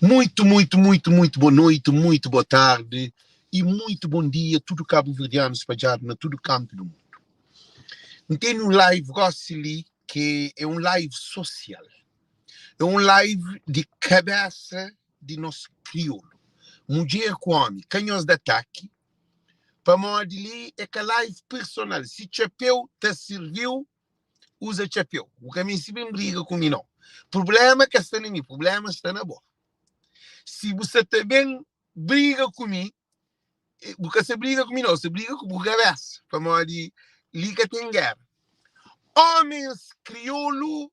Muito boa noite, muito boa tarde e muito bom dia, tudo cabo-verdiano espalhado na todo canto do mundo. Tem um live ali que é um live social, é um live de cabeça de nosso crioulo, mulher com homem, canhões de ataque, para modo ali é que a live personal, se chapéu te serviu, usa chapéu, o caminho se bem briga comigo não. Problema que está em mim, problema está na boa. Se você também briga comigo, porque você briga comigo, não, você briga com o cabeça, para modo de liga tem guerra. Homens crioulo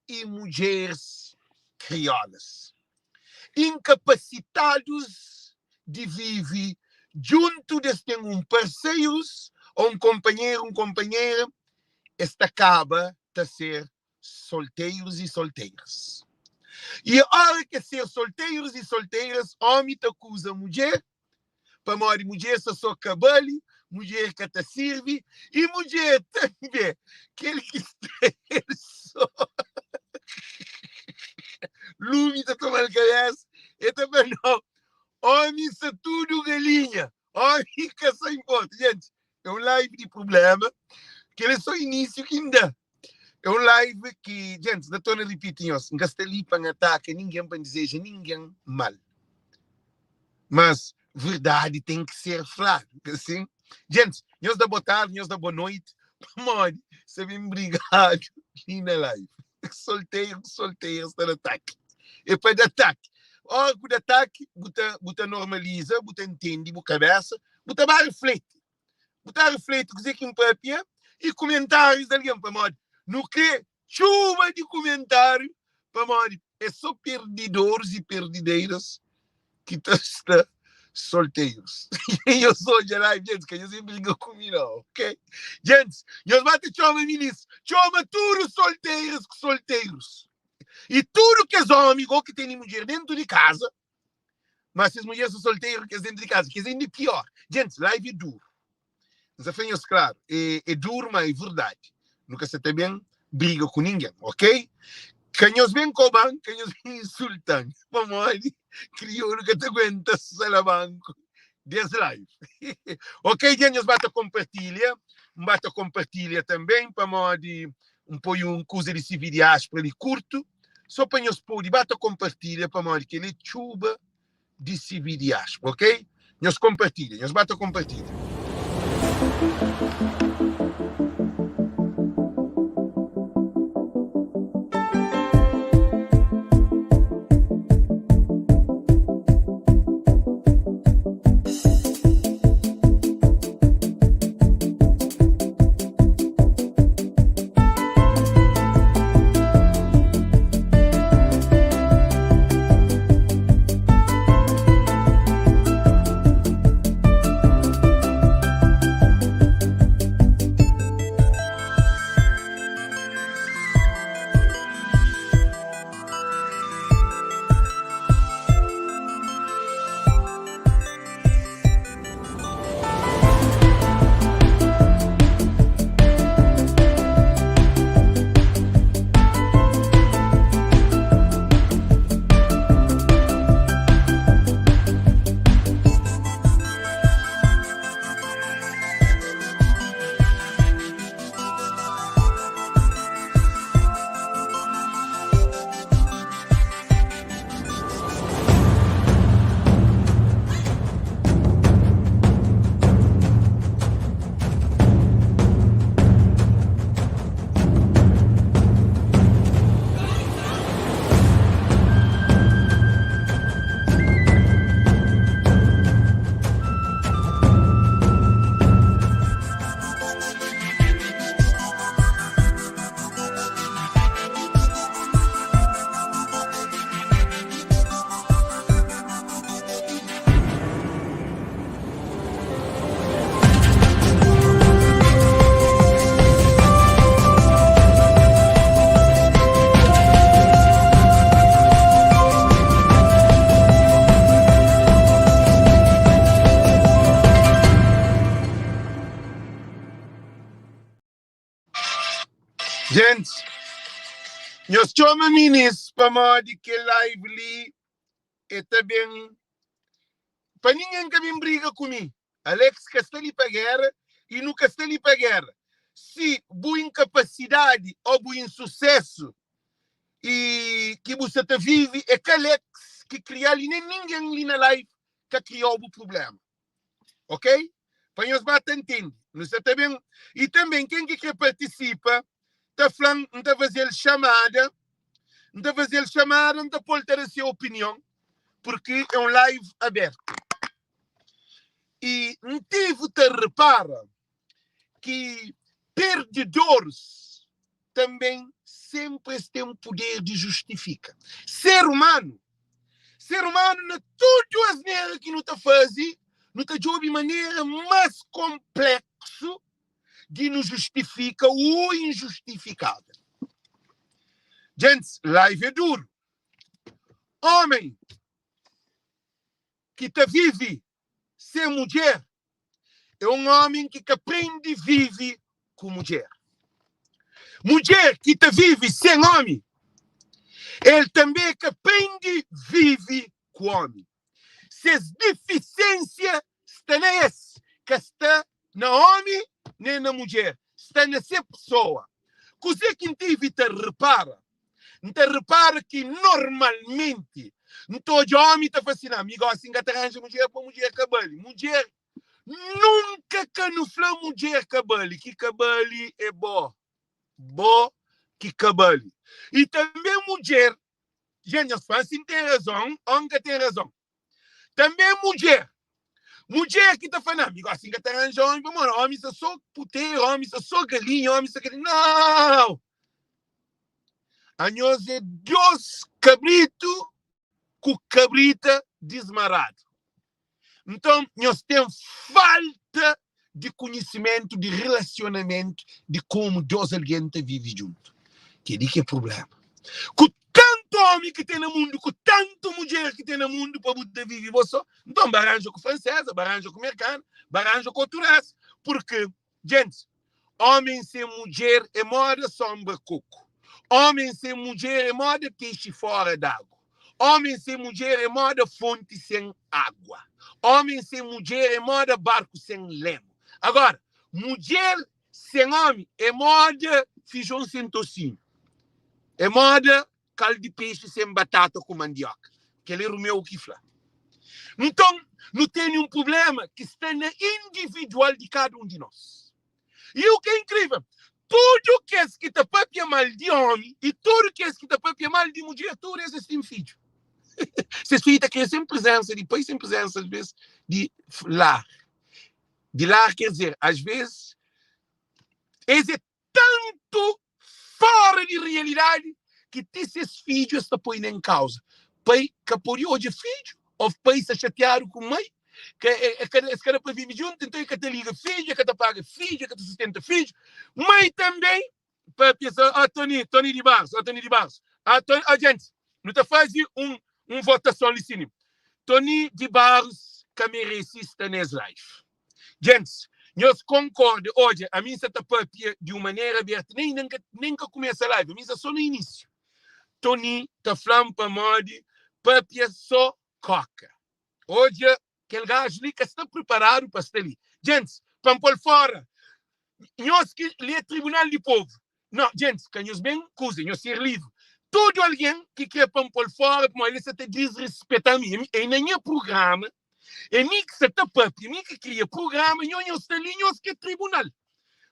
e mulheres crioulas, incapacitados de viver junto de um parceiros ou um companheira, esta acaba de ser solteiros e solteiras. E a hora que ser solteiros e solteiras, homem te acusa mulher, para morrer mulher só cabelo, mulher que te serve, e mulher também, aquele que está só lume te tomar cabeça, e também não, homem se tudo galinha, homem que só importa. Gente, é um live de problema, que ele é só início que ainda. É um live que, gente, não estou a repetir, não gastei ali para atacar ninguém para dizer ninguém mal. Mas verdade tem que ser falada, assim. Gente, nós da boa tarde, nós da boa noite, mano, você vem obrigado aqui na live. Solteiro, está no ataque. E para de ataque. Ora, o ataque, você normaliza, você entende, você cabeça, você vai refletir. Você reflete o que impõe e comentários da linha, para modo. No que chuva de comentário, para modo. É só perdidores e perdideiras que estão solteiros. E eu sou de live, gente, que eu sempre ligo comigo, ok? Gente, nós vamos chamar ministro, chama tudo solteiros. E tudo que é homem, ou que tem mulher dentro de casa, mas se as mulheres são solteiras, que é dentro de casa, que é ainda pior. Gente, live é duro. Mas é claro, é duro, mas é verdade. Nunca se tem bem briga com ninguém, ok? Canhos bem cobam, canhos bem insultam. Vamos crioulo que te aguenta salabanco desse live. Ok, gente, bata compartilha também, para modo um pouco um coisa de civilidade para ele curto. Só para nós pôr, bata compartilha, para modo que ele chuba de civilidade, ok? Nós bata compartilha. Gente, nós chamamos ministro para modo que live ali é também para ninguém que me briga comigo. Alex que está ali para a guerra e nunca está ali para a guerra. Se boa incapacidade ou boa insucesso e que você vive, é que Alex que cria ali, nem ninguém ali na live que criou o problema. Ok? Para nós bater entender. Não está bem? E também quem que participa está falando, está fazendo chamada, está fazendo chamada, está pode ter a sua opinião, porque é um live aberto. E não tive de repara que perdedores também sempre têm um poder de justificar. Ser humano, não tudo as neiras que não está fazendo, não está de maneira mais complexa de nos justifica o injustificável. Gente, live é duro. Homem que te vive sem mulher é um homem que aprende a viver com mulher. Mulher que te vive sem homem, ele também que aprende a viver com homem. Se as deficiências estão nesse, que está na homem nem na mulher, está nessa pessoa. Coisa que te repara. Não repara que normalmente todo homem está fascinado. Amigo, assim que arranja mulher para mulher cabelo. Mulher nunca que não fala mulher cabelo. Que cabelo é bom. Bom que cabelo. E também mulher. Gente, as fãs tem razão. Onde tem razão. Também mulher. Mulher que está falando, amigo, assim que arranja homem só puteiro, homem só galinha, homem só galinha. Não! A nós é dois cabritos com cabrita desmarado. Então, nós temos falta de conhecimento, de relacionamento, de como dois alguém vive junto. Que é o problema. Com tanto homem que tem no mundo, com tanto mulher que tem no mundo, para você viver você, então baranja com francesa, baranja com americana, baranja com turas. Porque, gente, homem sem mulher é moda sombra coco. Homem sem mulher é moda peixe fora d'água. Homem sem mulher é moda fonte sem água. Homem sem mulher é moda barco sem leme. Agora, mulher sem homem é moda feijão sem tocinho. É moda caldo de peixe sem batata com mandioca. Que ele é o meu que fala. Então, não tem nenhum problema que está na individual de cada um de nós. E o que é incrível, tudo que é que te papia mal de homem e tudo que é que te papia mal de mulher, tudo é filho. Se filho está sem presença, depois sem presença, às vezes, de lar. De lar quer dizer, às vezes, é tanto fora de realidade que esses filhos estão põem em causa. Pai que por hoje filho, ou pai está chateado com mãe, que esse cara para viver junto, então é que te liga filho, que te paga filho, que te sustenta filho. Mãe também, para pensar, Tony de Barros, gente, não te faz uma votação ali sim. Tony de Barros, que merece estar nessa live. Gente, nós concordamos hoje, a mim está papia de uma maneira aberta, nem que começa a live, a mim está só no início. Tony está falando para mode, papia só coca. Hoje, aquele gajo ali que está preparado para estar ali. Gente, para pôr fora, nós que lê Tribunal de Povo. Não, gente, que nós bem coisa, nós ser livre. Todo alguém que quer para pôr fora, como ele está desrespeitando a mim, em nenhum programa, e mim que está papia, mim que cria programa, nós está ali, nós que é tribunal.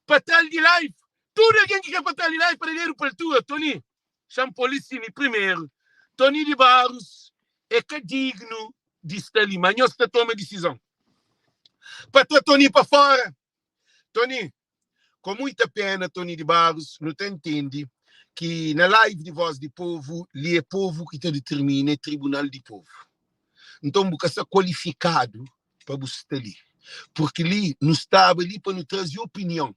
Para tal de live. Todo alguém que quer para tal de live, para ler o paltura, Tony. Chama polícia primeiro. Tony de Barros é que é digno de estar ali, mas nós toma decisão. Para Tony para fora. Tony, com muita pena, Tony de Barros, não te entende que na live de Voz de Povo, ali é povo que te determina, é Tribunal de Povo. Então, você ser qualificado para você estar ali. Porque ali, não estava ali para nos trazer opinião.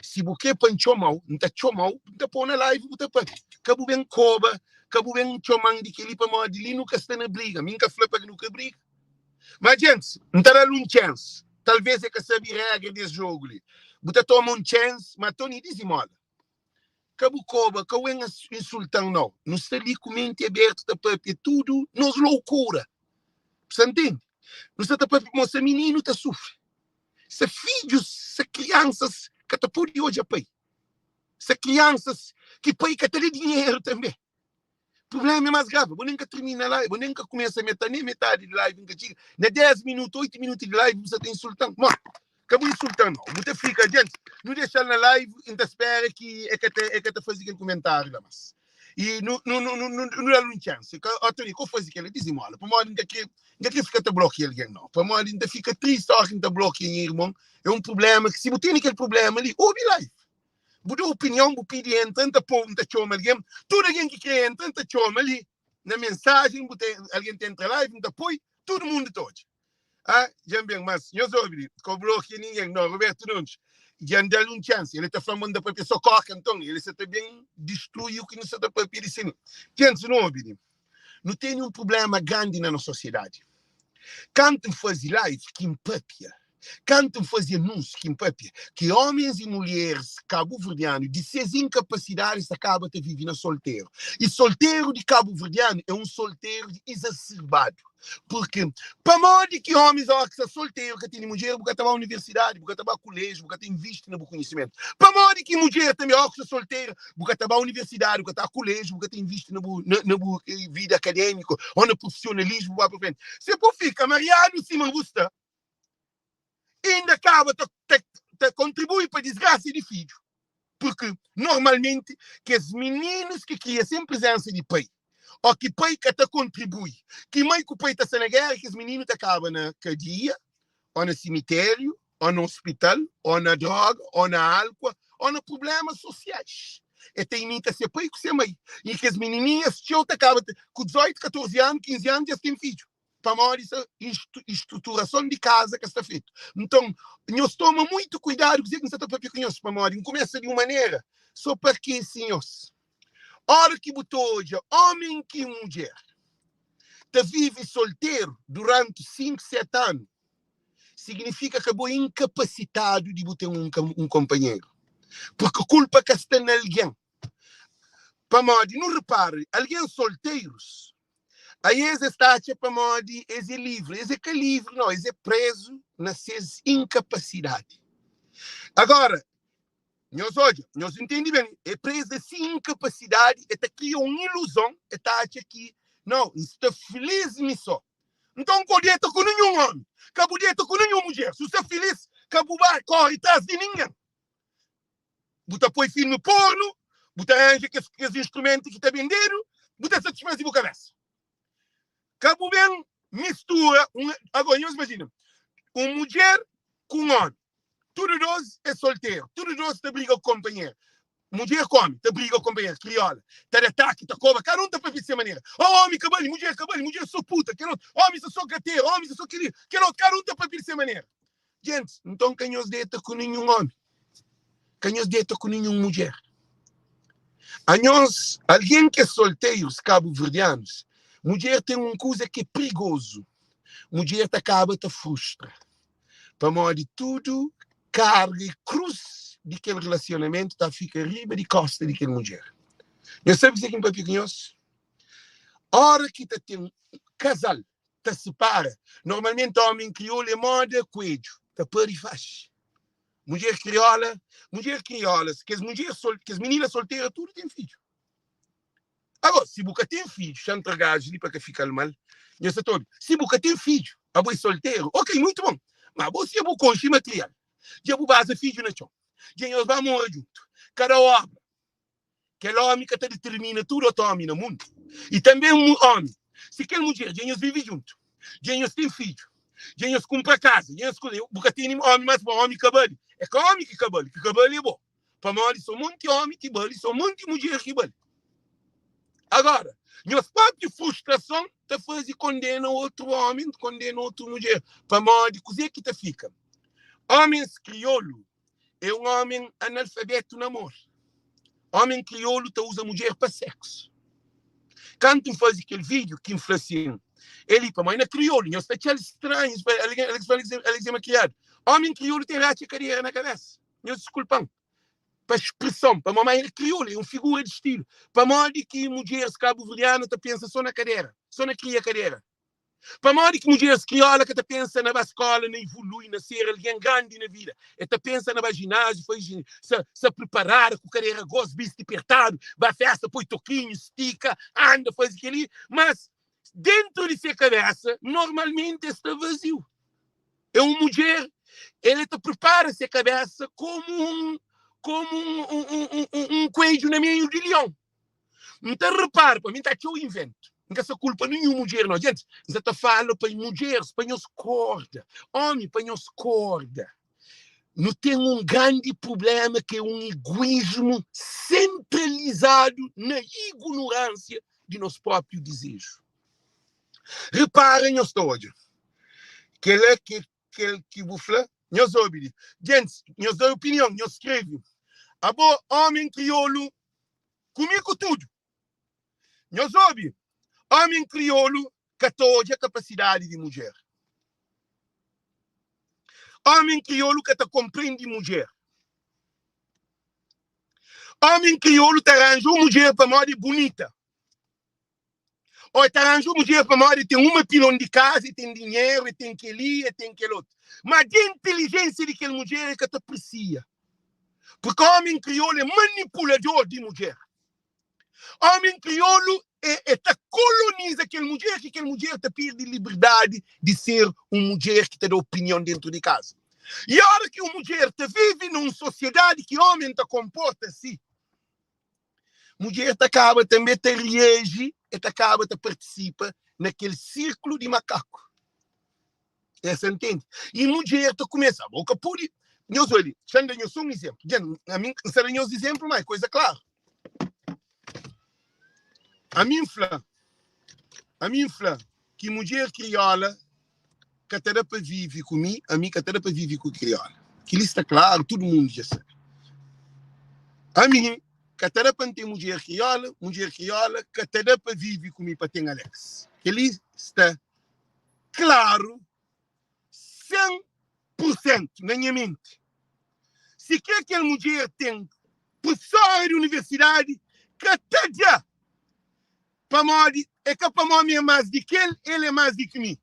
Se você panchou mal, não está chomau, não está pôr na live, não está pôr. Cabo bem coba, cabo bem chomang de que ali para modo ali nunca está na briga. Minha flapa que nunca briga. Mas, gente, não está dando um chance. Talvez é que sabe regra desse jogo ali. Você toma um chance, mas Tony diz moda. Cabo coba, que é insultando não. Não está ali com mente aberta, está para tudo, nos loucura. Você entende? Você está para mostrar menino que sofre. Se filhos, se crianças que te podem hoje a pai. Se crianças que pai que te dê dinheiro também. O problema é mais grave. Você nunca termina a live, você nunca começa a meter nem metade de live. Na 10 minutos, 8 minutos de live, você está insultando. Não, acabou insultando. Você fica adiante. Não deixa na live, ainda espera que te faz aquele comentário lá, mas. E não dá uma chance. Antônio, qual faz aquilo? Diz mal. Para mim, ainda fica te bloqueando alguém, não. Para mim, ainda fica triste que ainda bloqueia, irmão. É um problema que, se você tem aquele problema ali, ouve live. Você opinião, você pede tanta povo, tanta chama alguém. Todo alguém que crê em tanta chama ali, na mensagem, alguém tem entre live, tanta apoio, todo mundo todo. Ah, já bem, mas, eu sou ouvindo, que eu bloqueio ninguém, não, Roberto Nunes. Já não dá uma chance. Ele está falando para a pessoa coca, então ele se também destrui o que não se dá para pedir. Gente, não ouvindo. Não tem um problema grande na nossa sociedade. Quando faz live, que empapia. Quando faz anúncio, que empapia. Que homens e mulheres cabo-verdianos de suas incapacidades acabam de viver solteiro. E solteiro de cabo-verdiano é um solteiro exacerbado. Porque, para modo que homens que são solteiros, que têm mulher, porque estão na universidade, porque estão no colégio, porque têm visto no conhecimento. Para modo que mulher também que são solteira, porque estão na universidade, porque estão no colégio, porque têm visto na vida acadêmica, ou no profissionalismo, se por fica mariado, se me gusta, ainda acaba de contribuir para a desgraça de filho. Porque, normalmente, que os meninos que criam sem presença de pai, ou que pai que te contribui, que mãe que o pai está na guerra, que os meninos acabam na cadeia, ou no cemitério, ou no hospital, ou na droga, ou na álcool, ou nos problemas sociais. E tem que ser pai que ser mãe. E que as menininhas acabam com 18, 14 anos, 15 anos, já têm filho. Para maior essa estruturação de casa que está feita. Então, nós tomamos muito cuidado com o que está feito para maior. Começa de uma maneira, só para que, senhores, hora que botou hoje, homem que mulher, te vive solteiro durante 5, 7 anos, significa que é incapacitado de botar um companheiro. Porque a culpa que está em alguém. Para maior, não repare, alguém solteiros, aí eles está para maior, eles é livre. Eles é livre, não, eles é preso nas suas incapacidades. Agora, nós entendemos bem, é preso dessa incapacidade, e cria uma ilusão, e está aqui, não, está feliz nisso. Então, podia estar com nenhum homem, que podia estar com nenhuma mulher. Se você é feliz, que vai correr atrás de ninguém. Você põe filme porno, você arranja aqueles instrumentos que está vendendo, você satisfaz a sua cabeça. Cabo bem, mistura, agora, imagina, uma mulher com um homem. Tudo nós é solteiro. Tudo nós te briga com o companheiro. Mulher come, te briga com o companheiro, crioula. Te ataque, te cobra. Cada um te faz dessa maneira. Homem cabelo, mulher sou puta. Homem sou gateiro, homem sou querido. Cada um te faz dessa maneira. Gente, então quem nos deita com nenhum homem? Quem nos deita com nenhuma mulher? A nós, alguém que é solteiro, os cabo-verdianos, mulher tem uma coisa que é perigoso. Mulher te acaba, te frustra. Para modo de tudo, carga e cruz daquele relacionamento está fica riba de costa daquela mulher. Eu sei que para pequenos, a hora que te tem um casal, te separa, normalmente homem crioulo é moda coelho, te perde e faz. Mulher crioula, que as meninas solteiras, tudo tem filho. Agora, se você tem filho, chantra gajo ali para que fique mal, eu sei todo. Se você tem filho, a boa solteiro, ok, muito bom. Mas você é bom conche material. Já vou base filho na chão. Já nós vamos morrer junto. Cada obra. Aquele homem que determina tudo o homem no mundo. E também um homem. Se aquele mulher, já nós vive junto. Já nós tem filho. Já nós compra casa. Já nós porque tem homem, mas para homem cabelo. É que homem que cabelo é bom. Para nós, são muito homem que cabelo, são muito mulher que cabelo. Agora, nós próprios frustração te faz e condena outro homem, condena outra mulher. Para modo de coisa que te fica. Homens crioulo é um homem analfabeto no amor. Homem crioulo te usa mulher para sexo. Quando tu faz aquele vídeo que inflaciona, ele para mãe é crioulo, não está estranho, eles é criado. Homem crioulo tem racha carreira na cabeça. Não desculpam. Para expressão, para mamãe é crioulo, é uma figura de estilo. Para modo que mulheres cabo-verdianas te pensam só na cadeira, só na cria cadeira. Para modo que mulheres crioula que pensa na escola, na evolui, na ser alguém grande na vida, e pensa na ginásio, foi se preparar com carreira gosto, bicho apertado, vai festa, põe toquinho, estica, anda, faz aquilo, mas dentro de sua cabeça, normalmente está vazio. É uma mulher, ele te prepara sua cabeça como um coelho na meio de leão. Então, repara, para mim está aqui o invento. Não é culpa nenhuma mulher, não. Gente, você está falando para mulheres, para nós corda. Homem, para nós corda. Não tem um grande problema que é um egoísmo centralizado na ignorância de nosso próprio desejo. Reparem nós todos. Que vou falar, nós ouvimos. Gente, nós damos opinião, nós escrevemos. Abo, homem crioulo, comigo tudo. Nós ouvimos. Homem crioulo, que tem a capacidade de mulher. Homem crioulo que te compreende mulher. Homem crioulo te arranja uma mulher para moda bonita. Ou te arranja uma mulher para moda tem uma pilão de casa, e tem dinheiro, e tem aquele, e tem aquele outro. Mas a inteligência daquela mulher é que te aprecia. Porque o homem crioulo é manipulador de mulher. Homem crioulo coloniza aquela mulher, que aquela mulher te perde liberdade de ser uma mulher que te dá opinião dentro de casa. E a hora que uma mulher te vive numa sociedade que o homem te comporta assim, mulher te acaba também te reage e te acaba te participa naquele círculo de macaco. Você entende? E mulher te começa a boca por aí. Nós olhamos, eu sou um exemplo. A mim, será um exemplo, mas coisa clara. A mim fala que mulher crioula que até para viver comigo, a mim que até para viver com crioula. Que isso está claro, todo mundo já sabe. A mim que até para ter mulher crioula, que até para viver comigo para ter Alex. Que isso está claro 100% na minha mente. Se quer que a mulher tenha professor de universidade, que até já para mim, é que para mim é mais de que ele é mais de que mim.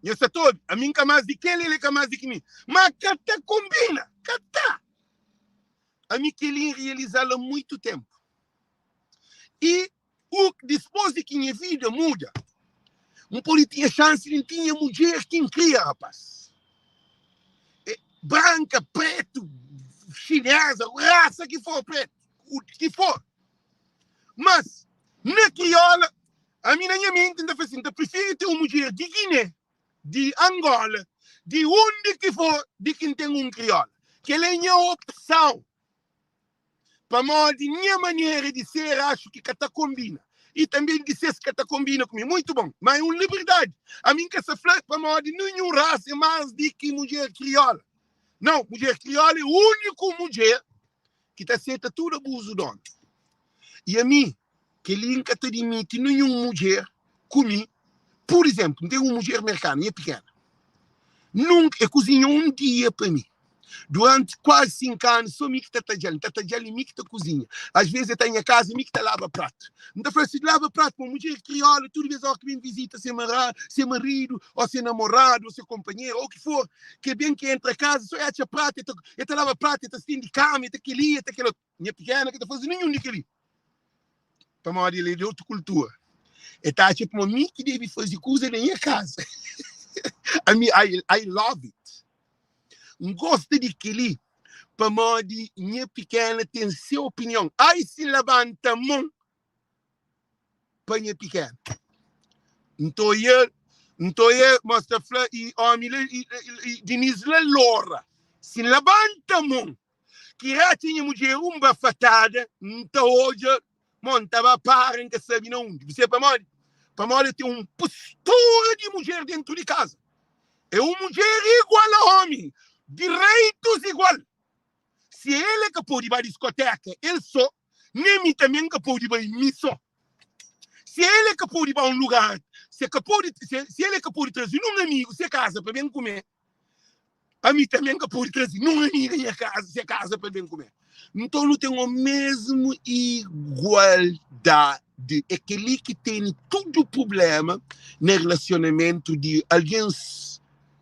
Eu sei todo, a mim é mais de que ele é mais de que mim. Mas que até combina, que até. A mim que ele realizá-la há muito tempo. E o depois de que minha vida muda, não pode ter chance de ter mulher que cria, rapaz. Branca, preto, chinesa, raça que for preto, o que for. Mas na crioula, a minha mente ainda faz assim, eu prefiro ter uma mulher de Guiné, de Angola, de onde que for, de quem tem um crioula. Que ela é a minha opção. Para minha maneira de ser, acho que até combina. E também de ser que até combina comigo. Muito bom, mas é uma liberdade. A mim que essa flor, para nenhuma raça é mais do que mulher crioula. Não, mulher crioula é a única mulher que está aceita tudo abuso do dono. E a mim, que ele nunca te admite nenhuma mulher comigo. Por exemplo, tem uma mulher americana, é pequena. Nunca, cozinhou um dia para mim. Durante quase 5 anos, sou eu que está e me que está cozinha. Às vezes eu estou em casa e me que está lava prato. Então, eu assim, lava prato com uma mulher crioula, toda vez que me visita, seu marido, ou seu namorado, ou seu companheiro, ou o que for, que bem que entra a casa, só acha prato, e lava prato, e está de cama, e aquele, aquele outro. Minha pequena, que está fazendo nenhum daquele. Para uma hora ele é de outra cultura. E tá tipo, uma mim que deve fazer coisa na minha casa. I love it. Gosto de aquele. Para uma de minha pequena tem sua opinião. Aí se levanta a mão para minha pequena. Então eu, mostra e homem e Denise Loura. Se levanta a mão. Que já tinha mulher uma fatada, então hoje montava para em que sabe não. Você para mim tem uma postura de mulher dentro de casa. É uma mulher igual a homem, direitos igual. Se ele é que pode ir para a discoteca, ele só, nem me também que pode ir para mim só. Se ele é que pode ir para um lugar, se ele é que pode trazer um amigo, se casa para bem comer, a mim também que pode trazer um amigo em casa, se casa para bem comer. Então não tem a mesma igualdade. é aquele que tem todo o problema no relacionamento de alguém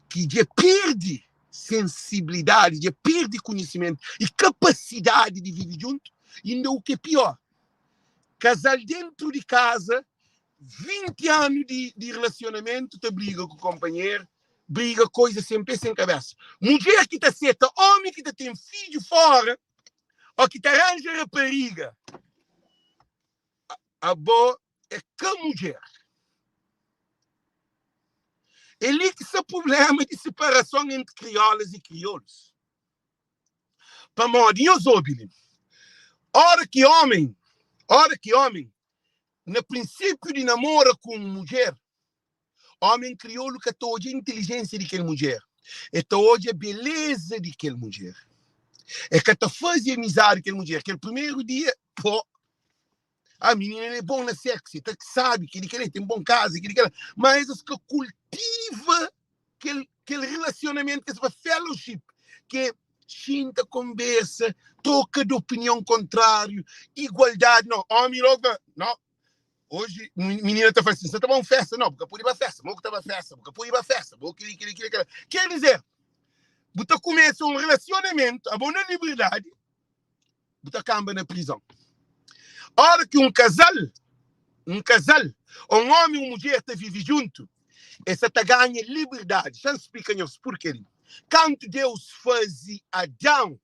que já perde sensibilidade, já perde conhecimento e capacidade de viver junto, e ainda o que é pior, casal dentro de casa, 20 anos de relacionamento, te briga com o companheiro, briga coisa sempre sem cabeça. Mulher que te aceita, homem que te tem filho fora, ou que te arranja rapariga, a boa é que a mulher. Ele que esse problema de separação entre crioulas e crioulos. Para morrer, os obras. Hora que homem, no princípio de namoro com mulher, homem crioulo que toda a inteligência de aquela mulher, e toda a beleza de aquela mulher. É que te faz amizade com aquela mulher, aquele primeiro dia, pô, a menina é boa na sexy, tá que sabe que ele tem bom casa, mas as que cultiva aquele relacionamento, que se fellowship, que chinta, conversa, troca de opinião contrário, igualdade, não, homem logo, não. Hoje, menina está fazendo assim, você está uma festa, não, porque por ir para festa, porque estava festa, porque por ir para festa, porque quer dizer, você começa um relacionamento, a boa liberdade, você acaba na prisão. Hora que um casal, um homem e uma mulher te vivem junto, essa te ganha liberdade. Já explica-nos por quê. Quando Deus faz Adão,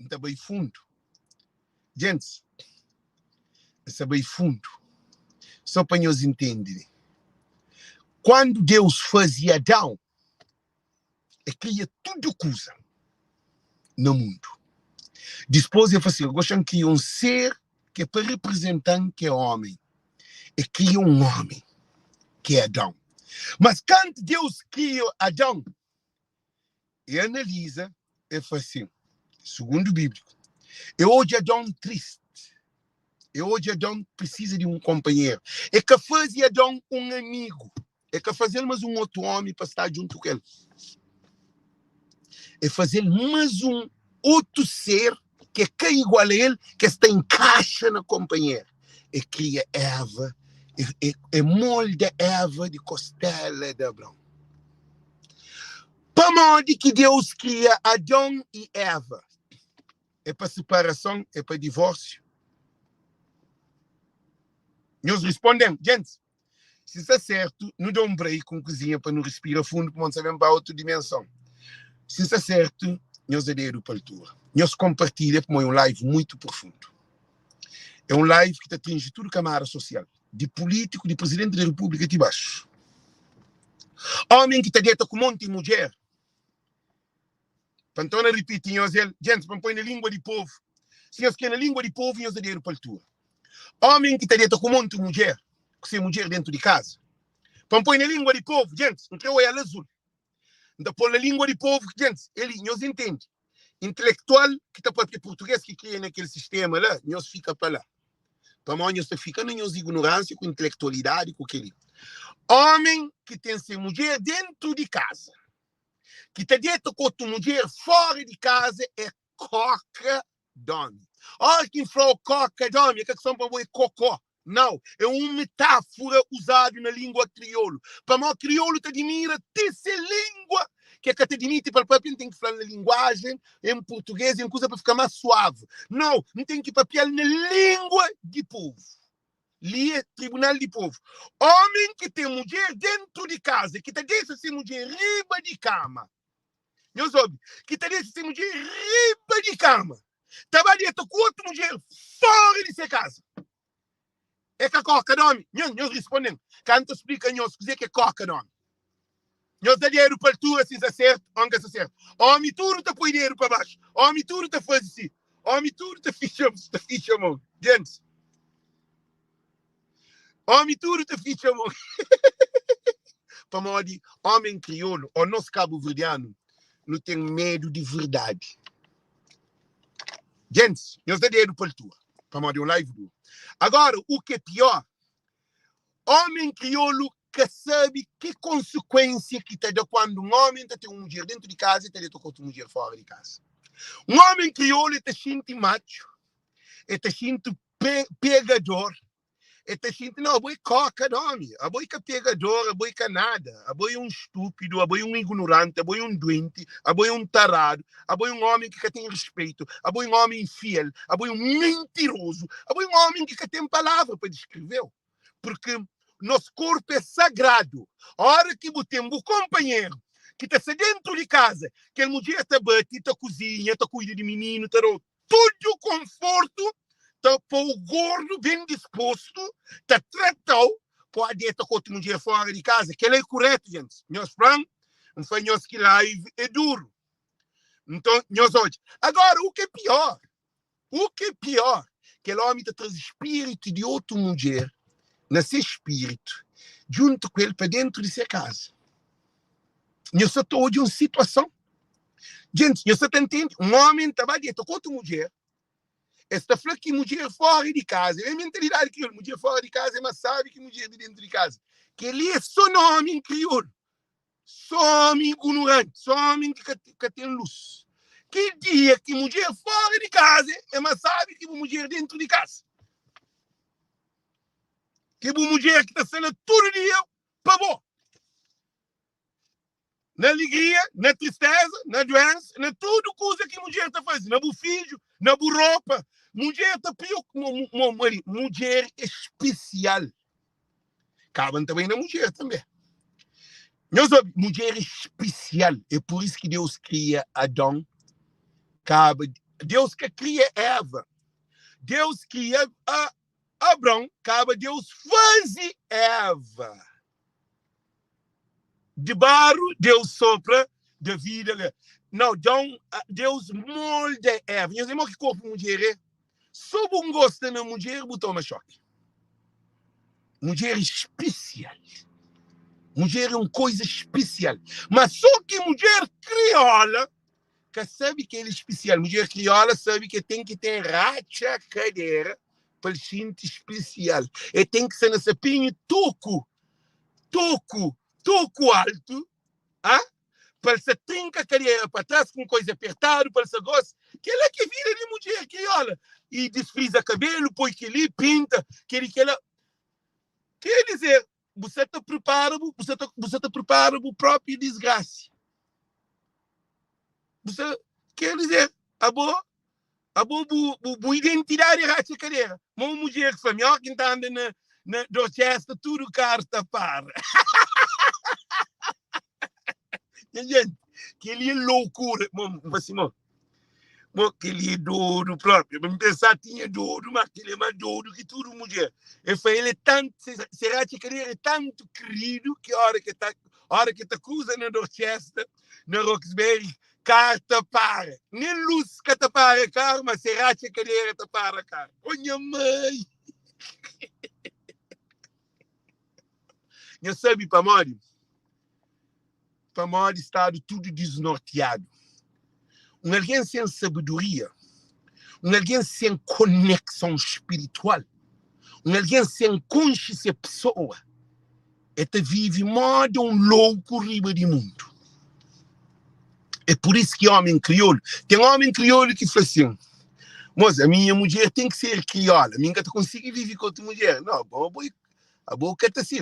está bem fundo. Gente, está bem fundo. Só para nós entenderem. Quando Deus fazia Adão, cria tudo coisa no mundo. Depois ele assim, eu gosto de criar um ser que é para representar que é homem. E cria um homem, que é Adão. Mas quando Deus cria Adão, e analisa, é assim, segundo o bíblico, e hoje Adão triste. E hoje Adão precisa de um companheiro. É que faz Adão um amigo. É que fazer mais um outro homem para estar junto com ele. É fazer mais um outro ser que é igual a ele, que está encaixa na companheira. E cria Eva, e molda Eva de costela de Abraão. Para modo que Deus cria Adão e Eva. É para separação, é para divórcio. Nós respondemos, gente, se isso é certo, não dá um break com cozinha para não respirar fundo, para não saber para outra dimensão. Se isso é certo, nós adero para a altura. Nós compartilhamos para um live muito profundo. É um live que atinge toda a camada social, de político, de presidente da república de baixo. Homem que está dentro com um monte de mulher. Para então repetir, gente, para pôr na língua de povo. Se nós queremos na língua de povo, nós adero para a altura. Homem que está dentro com um monte de mulher, que se é mulher dentro de casa. Para pôr na língua de povo, gente, não creu ela azul. Então, pôr na língua de povo, gente, ele nós entende. Intelectual que está para português que cria naquele sistema lá, nós fica para lá. Para nós fica na nossa ignorância, com intelectualidade, com aquele. Homem que tem ser mulher dentro de casa, que está dentro com outra mulher fora de casa, é coca-dome. Olha quem falou coca-dome, é que são para o cocó. Não, é uma metáfora usada na língua crioulo. Para nós, crioulo te admira essa língua, que é que te admite para o próprio, tem que falar na linguagem, em português, em coisa para ficar mais suave. Não tem que papiar na língua de povo. Lia Tribunal de Povo. Homem que tem mulher dentro de casa, que te deixa ser mulher riba de cama. Meus homens, que te deixa ser mulher riba de cama. Trabalha com outra mulher fora de sua casa. É que a coca-nome. Nós respondemos. Quando explica nós o que é coca-nome. Nós dá dinheiro para a altura, se é certo, onde é certo. Homem tudo te põe dinheiro para baixo. Homem tudo te faz assim. Homem tudo te ficha a mão. Gente. Homem tudo te ficha a mão. Para modo, homem crioulo, ou nosso cabo-verdiano, não tem medo de verdade. Gente, nós dá dinheiro para a altura. Para modo, um live do. Agora, o que é pior, homem crioulo que sabe que consequência que te dá quando um homem tem uma mulher dentro de casa e te dá outra mulher fora de casa. Um homem crioulo te sente macho, Esta gente pegador. Esta gente, não, a boi coca, não, a boi que é pegador, a boi que é nada, a boi é um estúpido, a boi é um ignorante, a boi é um doente, a boi é um tarado, a boi é um homem que tem respeito, a boi é um homem infiel, a boi é um mentiroso, a boi é um homem que tem palavra para descrever. Porque nosso corpo é sagrado. A hora que temos um companheiro que está dentro de casa, que a mulher está bate, está cozinha, está cuida de menino, está tudo conforto, está para o gordo bem disposto, está tratado para a dieta com a mulher fora de casa, que ela é correto, gente. Nós falamos, não foi nós que live é duro. Então, nós hoje. Agora, o que é pior, que o homem traz espírito de outra mulher, nesse espírito, junto com ele para dentro de sua casa. Eu só estou de uma situação. Gente, eu só entendo. Um homem estava dentro com outra mulher. Esta falando que mulher fora de casa. É a mentalidade que mulher fora de casa, mas sabe que mulher de dentro de casa. Que ele é só um homem crioulo. Só homem ignorante. Só homem que tem luz. Que dia que mulher fora de casa, mas sabe que mulher dentro de casa. Que mulher que está sendo todo dia para bom. Na alegria, na tristeza, na doença, na tudo coisa que a mulher está fazendo. Na bu filho, na bu roupa. Mulher está pior. Mulher especial. Cabe também na mulher também. Nós sabemos, mulher especial. É por isso que Deus cria Adão. Cabe. Deus que cria Eva. Deus cria Abraão. Cabe Deus fazer Eva. De barro, Deus sopra de vida. Não, então, Deus molda Eva. Nós temos que corpo mulher é. Só um gosto na mulher, botou uma choque. Mulher especial. Mulher é uma coisa especial. Mas só que mulher crioula, que sabe que ele é especial. Mulher crioula sabe que tem que ter racha cadeira para gente especial. E tem que ser nesse pinho toco alto, para se trinca a carreira para trás com coisa apertada, para se gosta, que ela que vira de mulher, que olha, e desfrisa cabelo, põe que ali, pinta, que ela... Quer dizer, você está preparado para o próprio desgraça. Você quer dizer, a boa identidade racha carreira. Uma mulher que foi melhor que está andando na Dorchester, tudo caro tapar. Gente, que ele é loucura. Assim, que ele é doido próprio. Mas pensar tinha doido, mas que ele é mais doido que tudo mulher. Ele é tanto, será que ele é tanto querido que a hora que está cruza na Dorchester, na Roxbury, carta para. Nem luz que está para carro, mas será que ele está para carro. Olha, mãe. Eu sabe, para Mário estado tudo desnorteado. Alguém sem sabedoria, alguém sem conexão espiritual, alguém sem consciência pessoa, vive modo um louco riba de mundo. É por isso que homem crioulo, tem homem crioulo que fala assim, mas a minha mulher tem que ser crioula, a minha não consigo viver com outra mulher. Não, a boca está assim,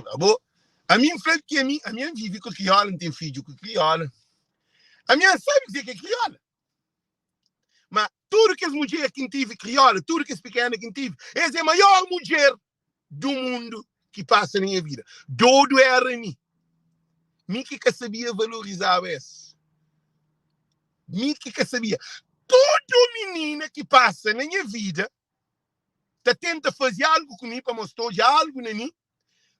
a minha fala que a minha vive com crioula, não tem filho com crioula. A minha sabe dizer que é crioula. Mas tudo que as mulheres que tive crioula, tudo que as pequenas que tive, essa é a maior mulher do mundo que passa na minha vida. Dodo era mim. Mim que sabia valorizar isso. Mim que sabia. Toda menina que passa na minha vida, tenta fazer algo comigo para mostrar de algo na mim,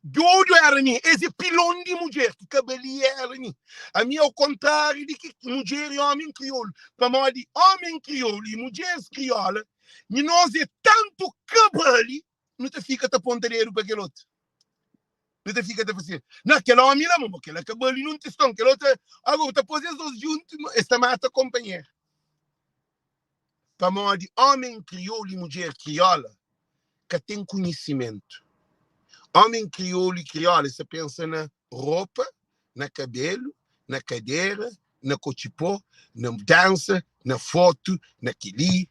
dodo era mim. Esse pilão de mulher que cabelia era mim. A mim, ao contrário de que mulher e homem crioulo, para mim, de homem crioulo e mulheres crioula, e nós é tanto cabelo, não te fica a pontadeiro para aquele outro. Não te fica a fazer. Naquela homem lá, mas aquela cabelo não te estão. Aquela outra, agora, te pôs os juntos, esta mata companheira. Para mim, de homem crioulo e mulher crioula, que tem conhecimento. Homem crioulo e crioula, você pensa na roupa, na cabelo, na cadeira, na cochipó, na dança, na foto, naquele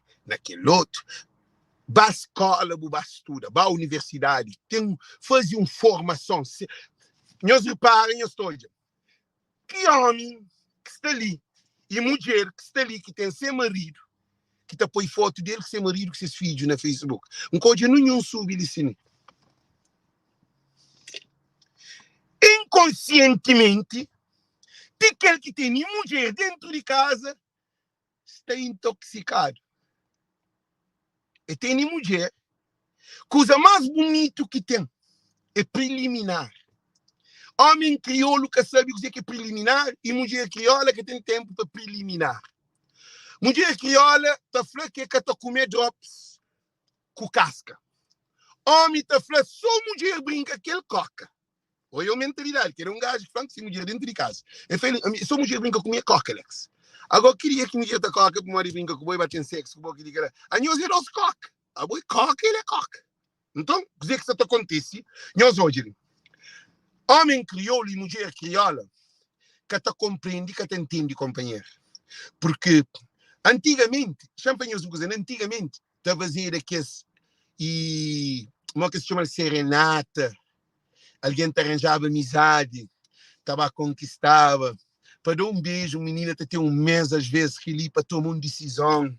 outro. ba escola, ba estuda, ba universidade, fazer uma formação. Nós reparem, eu estou dizendo, que homem que está ali, e mulher que está ali, que tem seu marido, que está põe foto dele com seu marido, com seus filhos na Facebook. Um coisa não soube ele sim. Inconscientemente, aquele que tem mulher dentro de casa está intoxicado. E tem mulher, coisa mais bonita que tem é preliminar. Homem crioulo que sabe o que é preliminar e mulher crioula que tem tempo para preliminar. Mulher crioula está falando que está comer drops com casca. Homem está falando só mulher brinca que ele coca. Ou é a mentalidade, que era gajo que fala que se mulher dentro de casa. Só mulher brinca com minha coca, Alex. Agora queria que mulher está coca, para mulher brinca com o boi, bate em sexo, com o boi que diga. A nós é nosso coca. A boi coca, ele é coca. Então, o que isso acontece? Nós hoje, homem crioulo e mulher crioula, que está compreende, que está entende, companheiro. Porque, antigamente, champanhoso, antigamente, estava a fazer aqueles, e como é que se chama, serenata, alguém te arranjava amizade, estava a conquistava, para dar um beijo, um menino até ter um mês, às vezes, que ali para tomar uma decisão.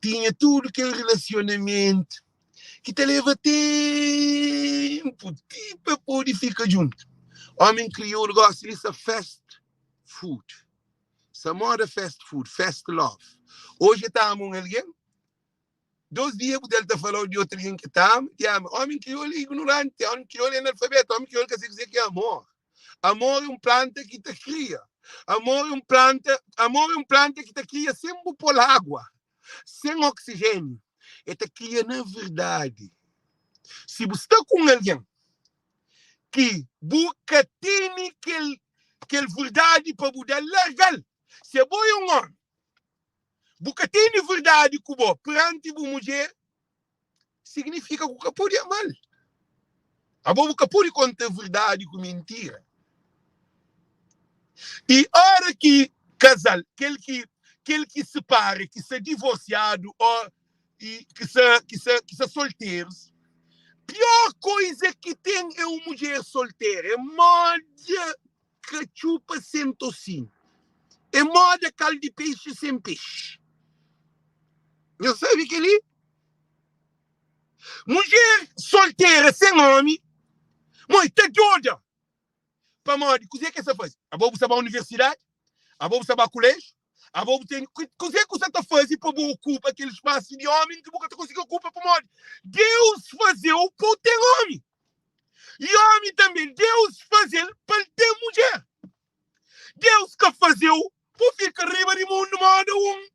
Tinha tudo aquele relacionamento que te leva tempo, para poder ficar junto. Homem criou o negócio, isso é fast food. Essa moda fast food, fast love. Hoje está com alguém, 2 dias ele está falando de outro alguém que está, homem criou ele ignorante, homem criou ele analfabeto, homem criou ele quer dizer que é amor. Amor é planta que te cria. Amor é planta que te cria sem pôr água, sem oxigênio. E te cria na verdade. Se você está com alguém que busca tem aquela verdade para mudar legal, se é bom um homem, busca tem verdade que bom perante uma mulher, significa que o capô é mal. A boca pode contar verdade com mentira. E hora que casal, aquele que se separa, que se divorciado ou que se solteiros, pior coisa que tem é uma mulher solteira. É moda que chupa sem tocinho. É moda caldo de peixe sem peixe. Eu sabe que ali? Mulher solteira sem homem, muito doida. Para moda, o que é que você faz? A boba sabe a universidade? A boba sabe a colégio? A boba tem. O que é que você está fazendo para ocupar aquele espaço de homem que você conseguiu ocupar para moda? Deus fazeu para ter homem. E homem também, Deus fazeu para ter mulher. Deus que fazeu para ficar riba de mundo, moda um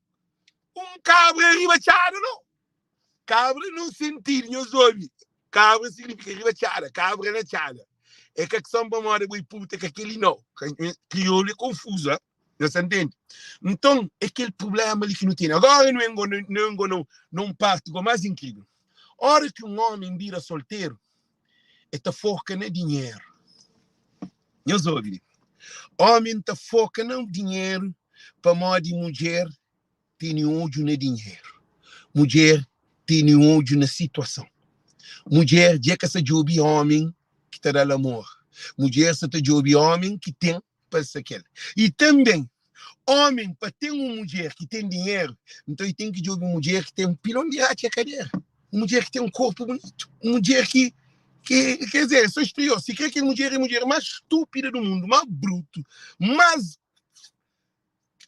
cabra ribachado, não. Cabra não sentido, meus homens. Cabra significa ribachada, cabra na chada. É que são para moda boi puta que aquele não. Crioulo é confuso, você entende? Então, é aquele problema ali que não tem. Agora não parte com mais incrível. A hora que um homem vira solteiro, está foca no dinheiro. Meus ouvintes. Homem está foca no dinheiro para moda de mulher tem ódio no dinheiro. Mulher tem ódio na situação. Mulher, dia que essa job homem que te dá amor. Mulher, se te job homem que tem para ser aquele. E também, homem, para ter uma mulher que tem dinheiro, então ele tem que job uma mulher que tem um pilão de arte a cadeira. Uma mulher que tem um corpo bonito. Uma mulher que quer dizer, só estreou. Se quer que a mulher é a mulher mais estúpida do mundo, mais bruto, mais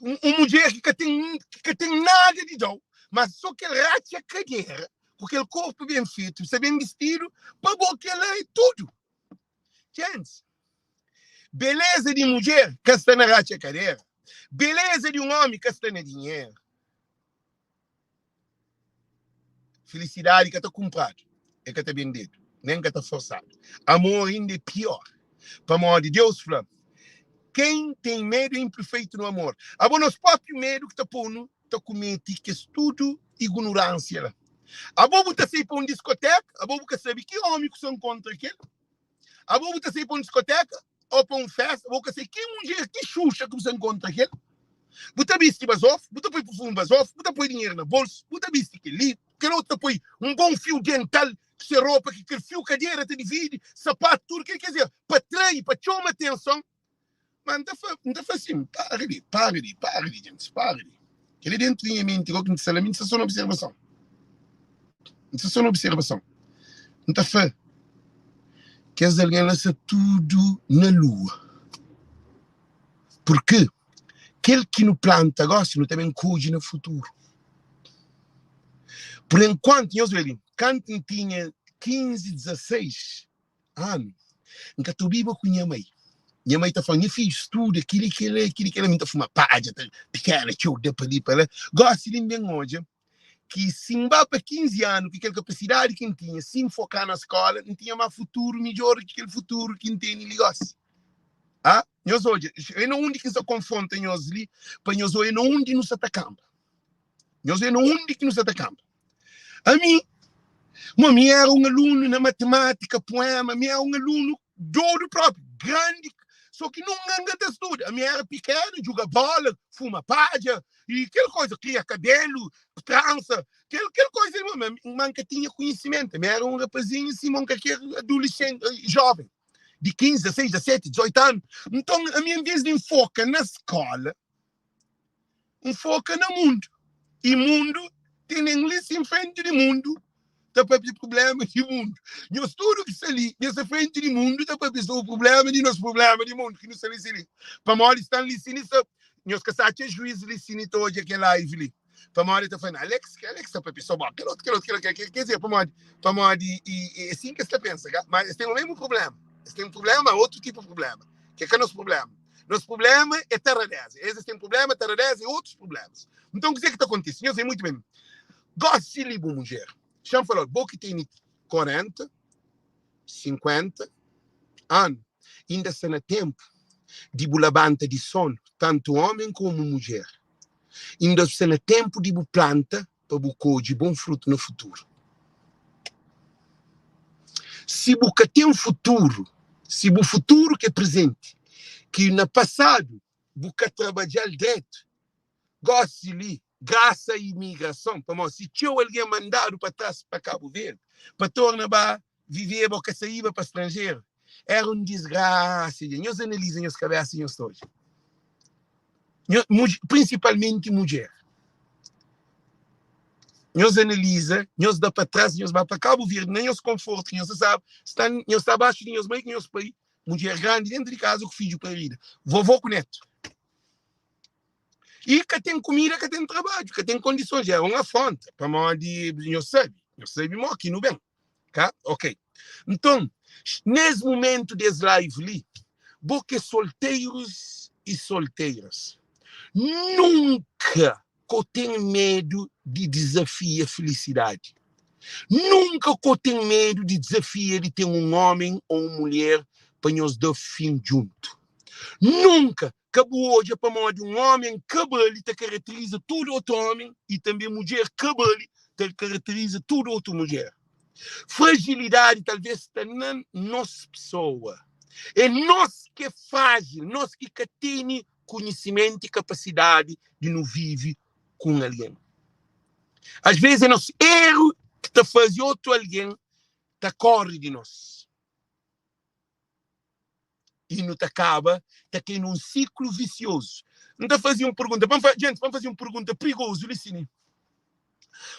uma mulher que tem nada de dó, mas só que ela rate a cadeira, com aquele corpo bem feito, bem vestido, para boca ela é tudo. Gente, beleza de mulher que está na rate a cadeira, beleza de um homem que está no dinheiro, felicidade que está comprado, é que está vendido, nem que está forçado. Amor ainda é pior. Para amor de Deus, fala, quem tem medo é imperfeito no amor. Agora, nosso próprio medo que está pondo, está comete que é tudo ignorância. A boba está saindo para uma discoteca, a boba quer saber que homem que se encontra aquele. A boba está saindo para uma discoteca ou para uma festa, a boba quer saber que mulher, que xuxa que se encontra aquele. Você viste basof, você põe perfume basof, você põe dinheiro na bolsa, você viste que ali, aquele outro põe um bom fio dental, que se roupa, que aquele fio cadeira te divide, sapato, tudo que ele quer dizer, para trair, para chamar atenção. Mas não está assim, para ali, gente, para ali. Aquele dentro de mim, que não está isso é só uma observação. Isso é só uma observação. Não está fã. Quer dizer, alguém lança tudo na lua. Por quê? Aquele que no planta agora, não também cuide no futuro. Por enquanto, eu vejo, quando tinha 15, 16 anos, nunca estou vivo com minha mãe. Minha mãe está falando, eu fiz tudo, aquilo que ela me está fumando, página, pequena, tchau, para ali, para lá. Gosto de bem hoje, que se vá para 15 anos, que aquela capacidade que tinha, se focar na escola, não tinha mais futuro melhor que aquele futuro que tem em negócio. Ah? Nós hoje, eu não onde que se confronta nós ali, para nós hoje não onde nos atacamos. Nós não onde que nos atacamos. A mim era um aluno na matemática, poema, era um aluno doido próprio, grande, só que não anda de estudo. A minha era pequena, joga bola, fuma palha, e aquela coisa, cria cabelo, trança, aquela coisa, mas que tinha conhecimento. A minha era um rapazinho assim, que era adolescente, jovem, de 15, 16, 17, 18 anos. Então, a minha vez de enfoca na escola, enfoca no mundo. E mundo tem inglês em frente do mundo, tá para o problema do mundo. Nós tudo que está ali, nessa frente do mundo, tá para o problema de nosso problema do mundo, que não está ali. Para nós, estão ali, nós que sabemos, juiz ali, hoje, aquele live ali. Para nós, está falando, Alex, está para a pessoa, quer dizer, para nós, e assim que você pensa, mas tem o mesmo problema. Se tem um problema, outro tipo de problema. Que é o nosso problema? Nosso problema é terra dessa. Eles têm problema, terra dessa e outros problemas. Então, o que está acontecendo? Eu sei muito bem. Gosto de boa mulher. Já falou, boa que tem 40, 50 anos. Ainda está no tempo de bulabanta de sono, tanto homem como mulher. Ainda está no tempo de planta para bucar de bom fruto no futuro. Se você tem um futuro, se o futuro que é presente, que no passado você trabalhar direito, gosta ali, graças à imigração, se tinha alguém mandado para trás para Cabo Verde, para tornar para viver, para sair para estrangeiro, era uma desgraça. Nós analisamos as cabeças e hoje. Principalmente mulher. Nós analisamos, nós dá para trás, nós vai para Cabo Verde, nem os confortos, nós sabe, nós está abaixo de nós, mãe, nós pai, mulher grande dentro de casa, que filho para a vida, vovô com neto. E que tem comida, que tem trabalho, que tem condições, é uma fonte, para nós de, nós sabe mal aqui no bem, tá? Ok. Então, nesse momento desse live ali, porque solteiros e solteiras, nunca eu tenho medo de desafiar a felicidade. Nunca eu tenho medo de desafiar de ter um homem ou uma mulher para nós dar fim junto. Nunca. Acabou hoje para nós de um homem cabelo que caracteriza todo outro homem e também mulher cabelo que caracteriza toda outra mulher. Fragilidade talvez está na nossa pessoa. É nós que é frágil, nós que tem conhecimento e capacidade de não viver com alguém. Às vezes é nosso erro que está fazendo outro alguém que corre de nós. E não acaba, está tendo um ciclo vicioso. Não está fazendo uma pergunta. Gente, vamos fazer uma pergunta perigosa, Licine.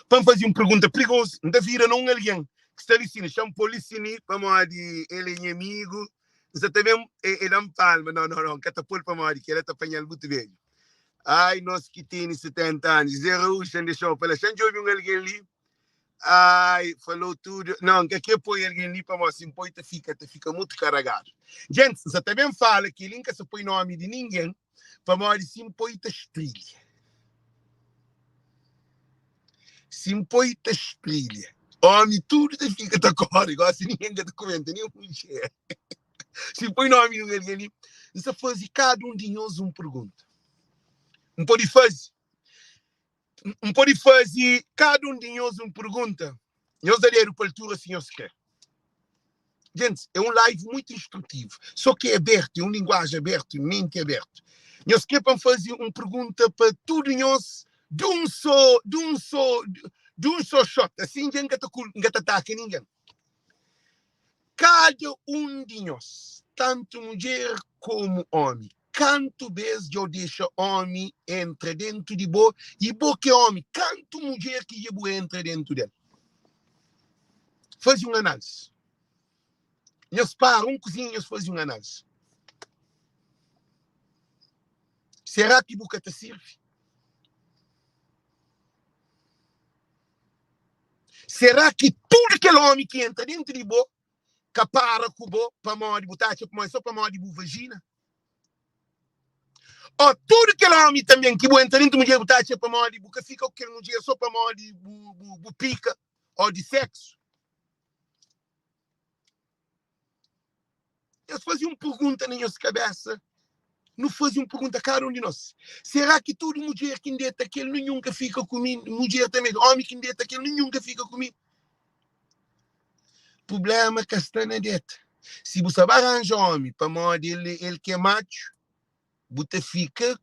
Vamos fazer uma pergunta perigosa. Não está virando um alguém que está Licine. Chama o Licine, vamos dizer, ele é inimigo. Você também, ele é um palma. Não, que está por para que ele está apanhando muito velho. Ai, nós que temos 70 anos, zero, deixou para lá. Já ouviu alguém ali? Ai, falou tudo. Não, que aqui põe alguém ali para você, põe, fica muito carregado. Gente, você também fala que ele nunca se põe nome de ninguém, para você, sim, põe estrilha. Sim, põe estrilha. Homem, tudo fica da cor, igual assim, ninguém te comenta, nem mulher. Se põe nome de alguém ali, você faz cada um de nós uma pergunta. Não pode fazer cada um de nós uma pergunta. Nós daremos para a altura se nós quer. Gente, é um live muito instrutivo. Só que é aberto, é uma linguagem aberta, mente aberta. Nós queremos fazer uma pergunta para todos nós, de um só de um só shot, assim ninguém ataca ninguém. Cada de nós, tanto mulher como homem, quanto vez eu deixo homem entra dentro de bo e bo que homem, quanto mulher que eu entra dentro dele. Faz uma análise. Nós param cozinha, nós fazemos uma análise. Será que boca te serve? Será que tudo aquele homem que entra dentro de bo que para com bo para morrer de botar só para morrer de vagina? Ou tudo aquele homem também que entra dentro de mulher botar para morrer de boca fica aquele mulher só para morrer de pica ou de sexo? Eles faziam uma pergunta na nossa cabeça. Não faziam uma pergunta a cada de nós. Será que toda mulher que deita aquele nunca fica comigo? Mulher também, homem que deita aquele nunca fica comigo? Problema que está na dieta. Se você arranja homem para modo ele que é macho, você fica,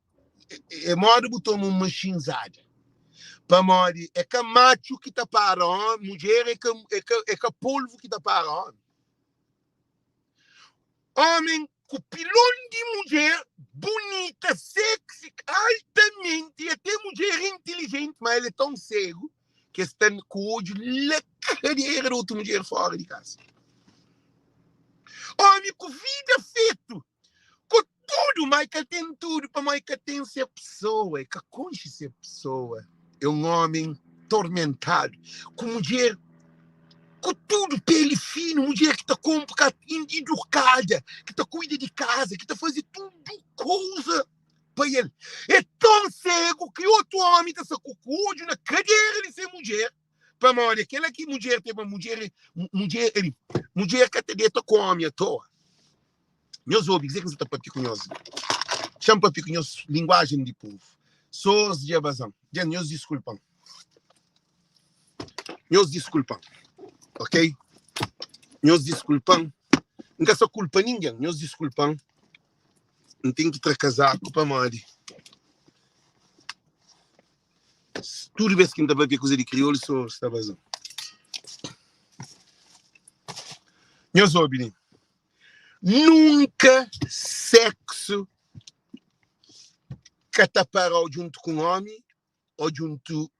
é modo que toma uma chinzada. Para modo, é que macho que está para homem, mulher é que polvo que está para homem. Homem com pilão de mulher, bonita, sexy, altamente, e até mulher inteligente, mas ele é tão cego que está com o olho na cadeira de outra mulher fora de casa. Homem com vida feito, com tudo, mas que tem tudo, mas que tem ser pessoa, que conche ser pessoa. É um homem tormentado, com mulher com tudo, pele fino, mulher que está compra educada, que está cuida de casa, que está fazendo tudo coisa para ele. É tão cego que outro homem está com o olho na cadeira de ser mulher. Para morrer, aquela que mulher tem uma mulher que até dentro com homem à toa. Meus ouvintes, dizer que você está para picunhoso. Chama para picunhoso linguagem de povo. Sós de evasão. Meus desculpam. Meus desculpam. Ok? Meus desculpam. Nunca só culpa ninguém. Meus desculpam. Não tem que tracasar com a mãe. Tudo vez que não estava a ver coisa de crioulo, só está vazando. Meus ouvintes, nunca sexo que está parado junto com um homem ou junto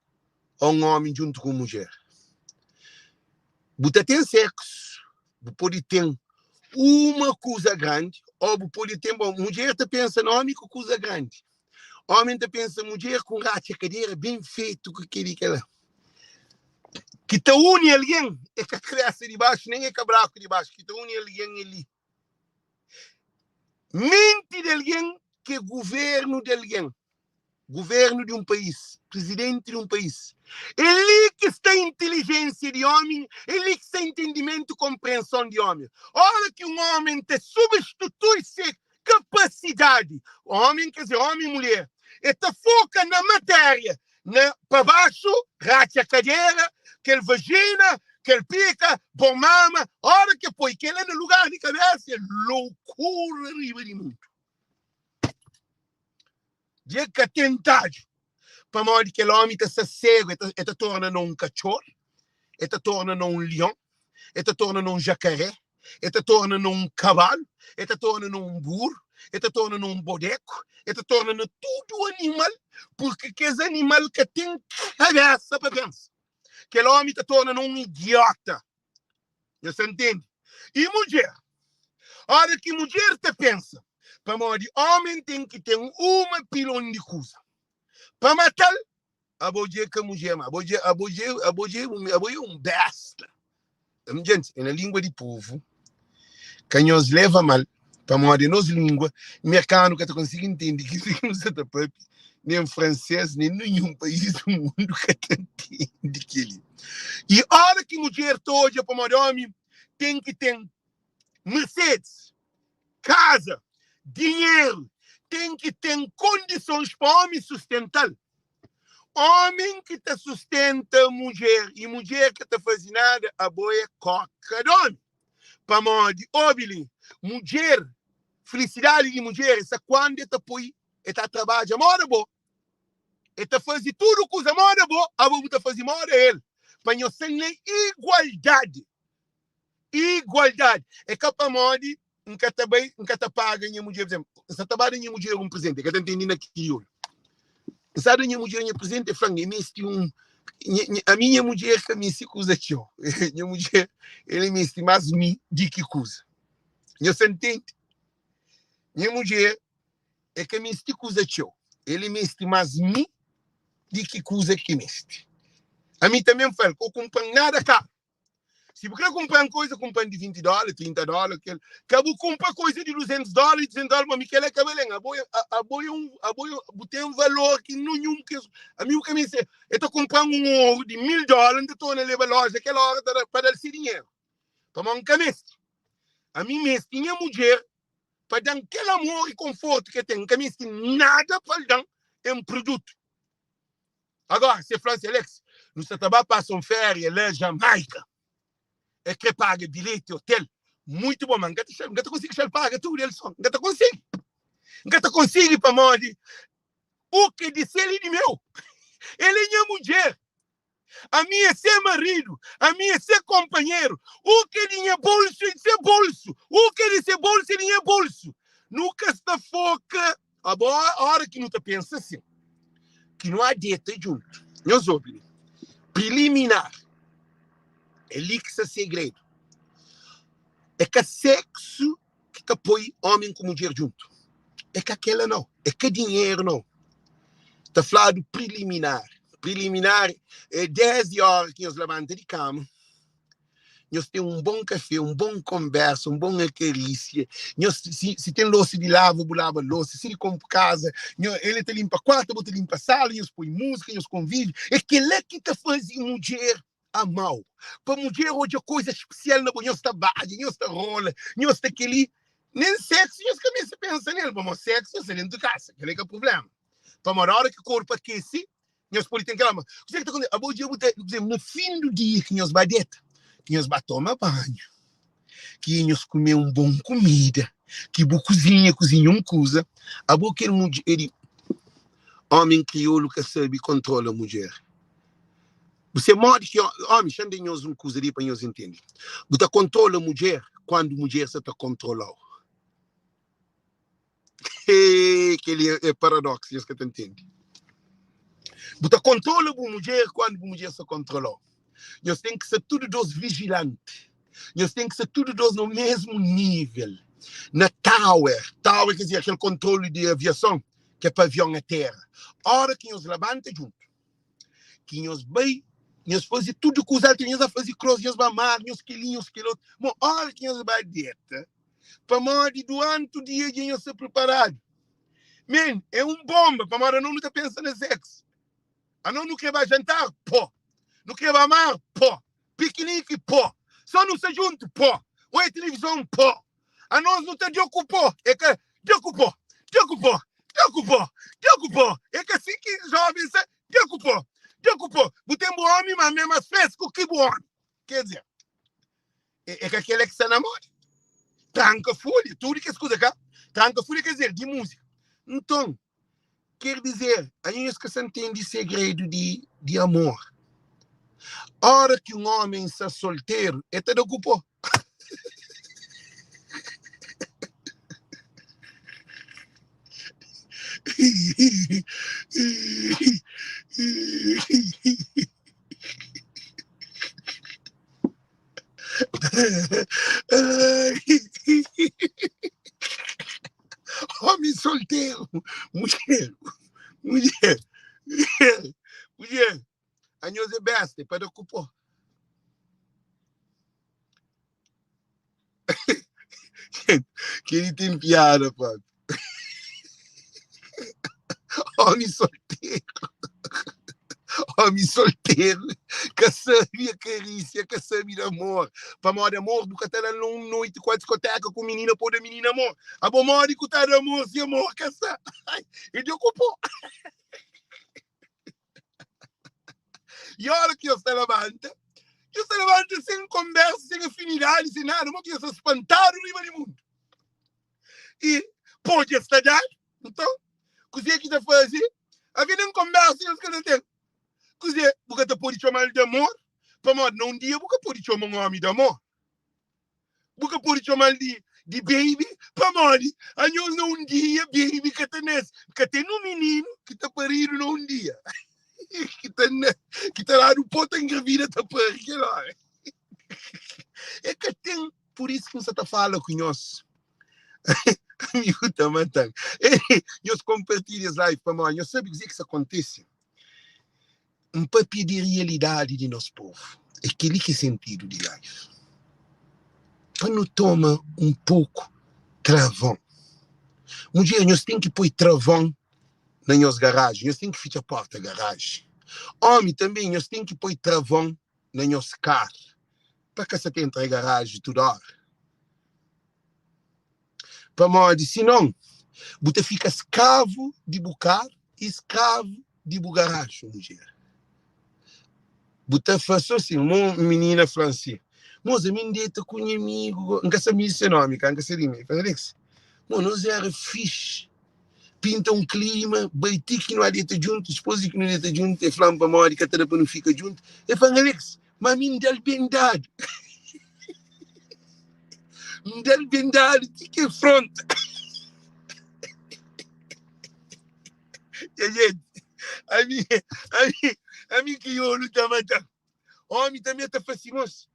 a um homem junto com mulher. Você tem sexo, você pode ter uma coisa grande, ou você pode ter, bom, mulher te pensa no homem com coisa grande. Homem te pensa mulher com racha cadeira bem feito com aquele que ela. Que te une alguém, é que a criança de baixo, nem é que a braco de baixo, que te une alguém ali. Mente de alguém que é governo de alguém. Governo de um país, presidente de um país. Ele que está inteligência de homem, ele que está entendimento e compreensão de homem. Olha que um homem te substitui-se capacidade. Homem, quer dizer, homem e mulher. E te foca na matéria. Para baixo, racha a cadeira, que ele vagina, que ele pica, bom mama. Olha que põe que ele é no lugar de cabeça. É loucura riba de mundo. De que tentado. Para modo que o homem está cego, ele torna num cachorro, ele torna num leão, ele torna num jacaré, ele torna num cavalo, ele torna num burro, ele torna num bodeco, ele torna num tudo animal, porque que esse animal que tem cabeça para pensar. Que o homem te torna num idiota. Você entende? E mulher? A hora que mulher te pensa, para modo homem tem que ter uma pilão de coisa. Para matar, a mulher que a mulher, a mulher é um besta. Gente, é na língua de povo, que nos leva mal, para modo nossa língua, mercado que tu consiga entender que se não se papi, nem francês, nem nenhum país do mundo que tu entende aquilo. E a hora que mulher toda, para modo homem, tem que ter Mercedes, casa, dinheiro, tem que ter condições para homem sustentar. Homem que te sustenta a mulher e mulher que te faz nada, a boia coca de homem. Para modo, óbvio, mulher, felicidade de mulher, essa quando te põe, está trabalhando, mora boa. tá fazendo tudo que usa moda boa, a boa tá fazendo moda ele. Para nós sem igualdade. Igualdade. É capaz de nunca tá paga minha mulher, por exemplo. Se trabalha minha mulher um presente, que eu tô entendendo aqui. Sabe minha mulher um presente, frango, a minha mulher que me se usa tio. Minha mulher, ele me estima mais me de que coisa. Você entende? Minha mulher é que me estima usa tio. Ele me estima mais me de que coisa que me estima. A mim também fala que eu compro nada cá. Se você comprar uma coisa, compra de $20, $30, que eu compro coisa de $200, $300, mas que é cabelinho. A boia tem um valor que nenhum que a mim o que me diz, eu estou comprando ouro de $1.000, então eu levo a loja aquela hora para dar esse dinheiro. Para um camisa. A mim mesmo tinha mulher para dar aquele amor e conforto que tem. Camisa tem nada para dar em produto. Agora, se França Alex, nós trabalhamos para uma férias lá Jamaica. É que paga bilhete, hotel, muito bom, mas não consegue pagar tudo, ele só, não consegue para morrer. O que disse ele de meu? Ele é minha mulher, a minha é ser marido, a minha é ser companheiro. O que ele é bolso, ele é bolso. O que ele é bolso, ele é bolso. Nunca está foca. A hora que não te pensa assim, que não há dieta junto, meus obras, preliminar. É líquido segredo. É que sexo que te põe homem com mulher junto. É que aquela não. É que dinheiro não. Está falando preliminar. Preliminar é 10 horas que nós levantamos de cama. Nós temos um bom café, um bom conversa, um bom carícia. Se tem louça de lava, eu lavo louça. Se ele compra casa, ele te limpa quarto, eu te limpa sala, nós põe música, nós convide. É que ele que te faz mulher a mal. Para mulher hoje é coisa especial, não está base, não está rola, não está aquele. Nem sexo, nós começamos a pensar nele. Para o sexo, é dentro de casa, que é o problema. Para uma hora que o corpo aquece, nós podemos ter aquela. Você que está acontecendo? No fim do dia que nós badeta, que nós vai tomar banho, que nós comer uma boa comida, que boa cozinha uma coisa, a boa que ele homem crioulo que sabe controla a mulher. Você mora que homem, chama de nós uma coisa ali para nós entender. Você controla a mulher quando a mulher se está controlando. Que é paradoxo, isso que você entende. Você controla a mulher quando a mulher se controla. Nós temos que ser todos dois vigilantes. Nós temos que ser todos dois no mesmo nível. Na tower quer dizer, aquele controle de aviação, que é para avião a terra. A hora que nós levantamos junto, que nós vai, nós fazemos tudo com os outros, nós fazemos cross, nós vamos amar, nós quilinhos, quilotes. Mas a hora que nós vamos dieta, para morrer durante o dia, nós estamos preparados. Man, é bomba, para morrer não está pensando em sexo. A não quer jantar, pô. Não quer amar, pô. Piquenique, pô. Só não se junto, pô. Ou é televisão, pô. A nós não está de ocupar. É que de ocupar. É que assim que jovens de ocupar. Botem bom homem, mas mesmo as fresco que bom homem. Quer dizer, é que aquele que se namora. Tranca folha. Tudo que escuta cá. Tranca folha quer dizer, de música. Então, quer dizer, a gente que se entende segredo de amor. A hora que um homem está solteiro, é te ocupou. Homem solteiro, mulher. A nós é besta, para ocupar. Que ele tem piada, pá. Homem solteiro, que sabe a carícia, que sabe de amor. Para morrer de amor, do que está lá numa noite com a discoteca com menina, pôr a menina amor. A bom morrer que está de amor, se amor, que sabe. Ele ocupou. E a hora que eu se levanta sem conversa, sem afinidade, sem nada, mas que eu se espantado no nível do mundo. E pode estar, então, o que está fazendo? Havia um conversa, que tem. Così, porque te pode chamar de amor, para modo não dia, porque pode chamar um homem de amor. Porque pode chamar de baby, para modo, a nós não dia, baby, que tem um menino que está parido num dia. Que está lá no ponto engravida, está parido lá. É que tem, por isso que você está falando com nós. Amigo, também tem. Nós compartilhamos live para nós, nós sabemos o que isso acontece. Um papel de realidade de nosso povo. É aquele que é sentido de live. Para não tomar um pouco travão. Um dia nós temos que pôr travão na nossa garagem. Nós temos que fechar a porta da garagem. Homem também, nós temos que pôr travão na nossa carro. Para que você tenha a garagem toda hora. Para modo, senão, você fica escravo de bucar e escravo de bugaragem, mulher. Você faz assim, uma menina francesa. Moça, me dita com um amigo, não sei se é nome, não sei se é nome. Nós era fixe. Pinta um clima, baiti que não há dita junto, esposa que não há dita junto, é flama para morrer, que a terapia não fica junto. É para Alex, mas me dá bem dado. Me dá bem dado, que é fronte. Gente, a mim que eu não está matando. Homem também está fascinoso.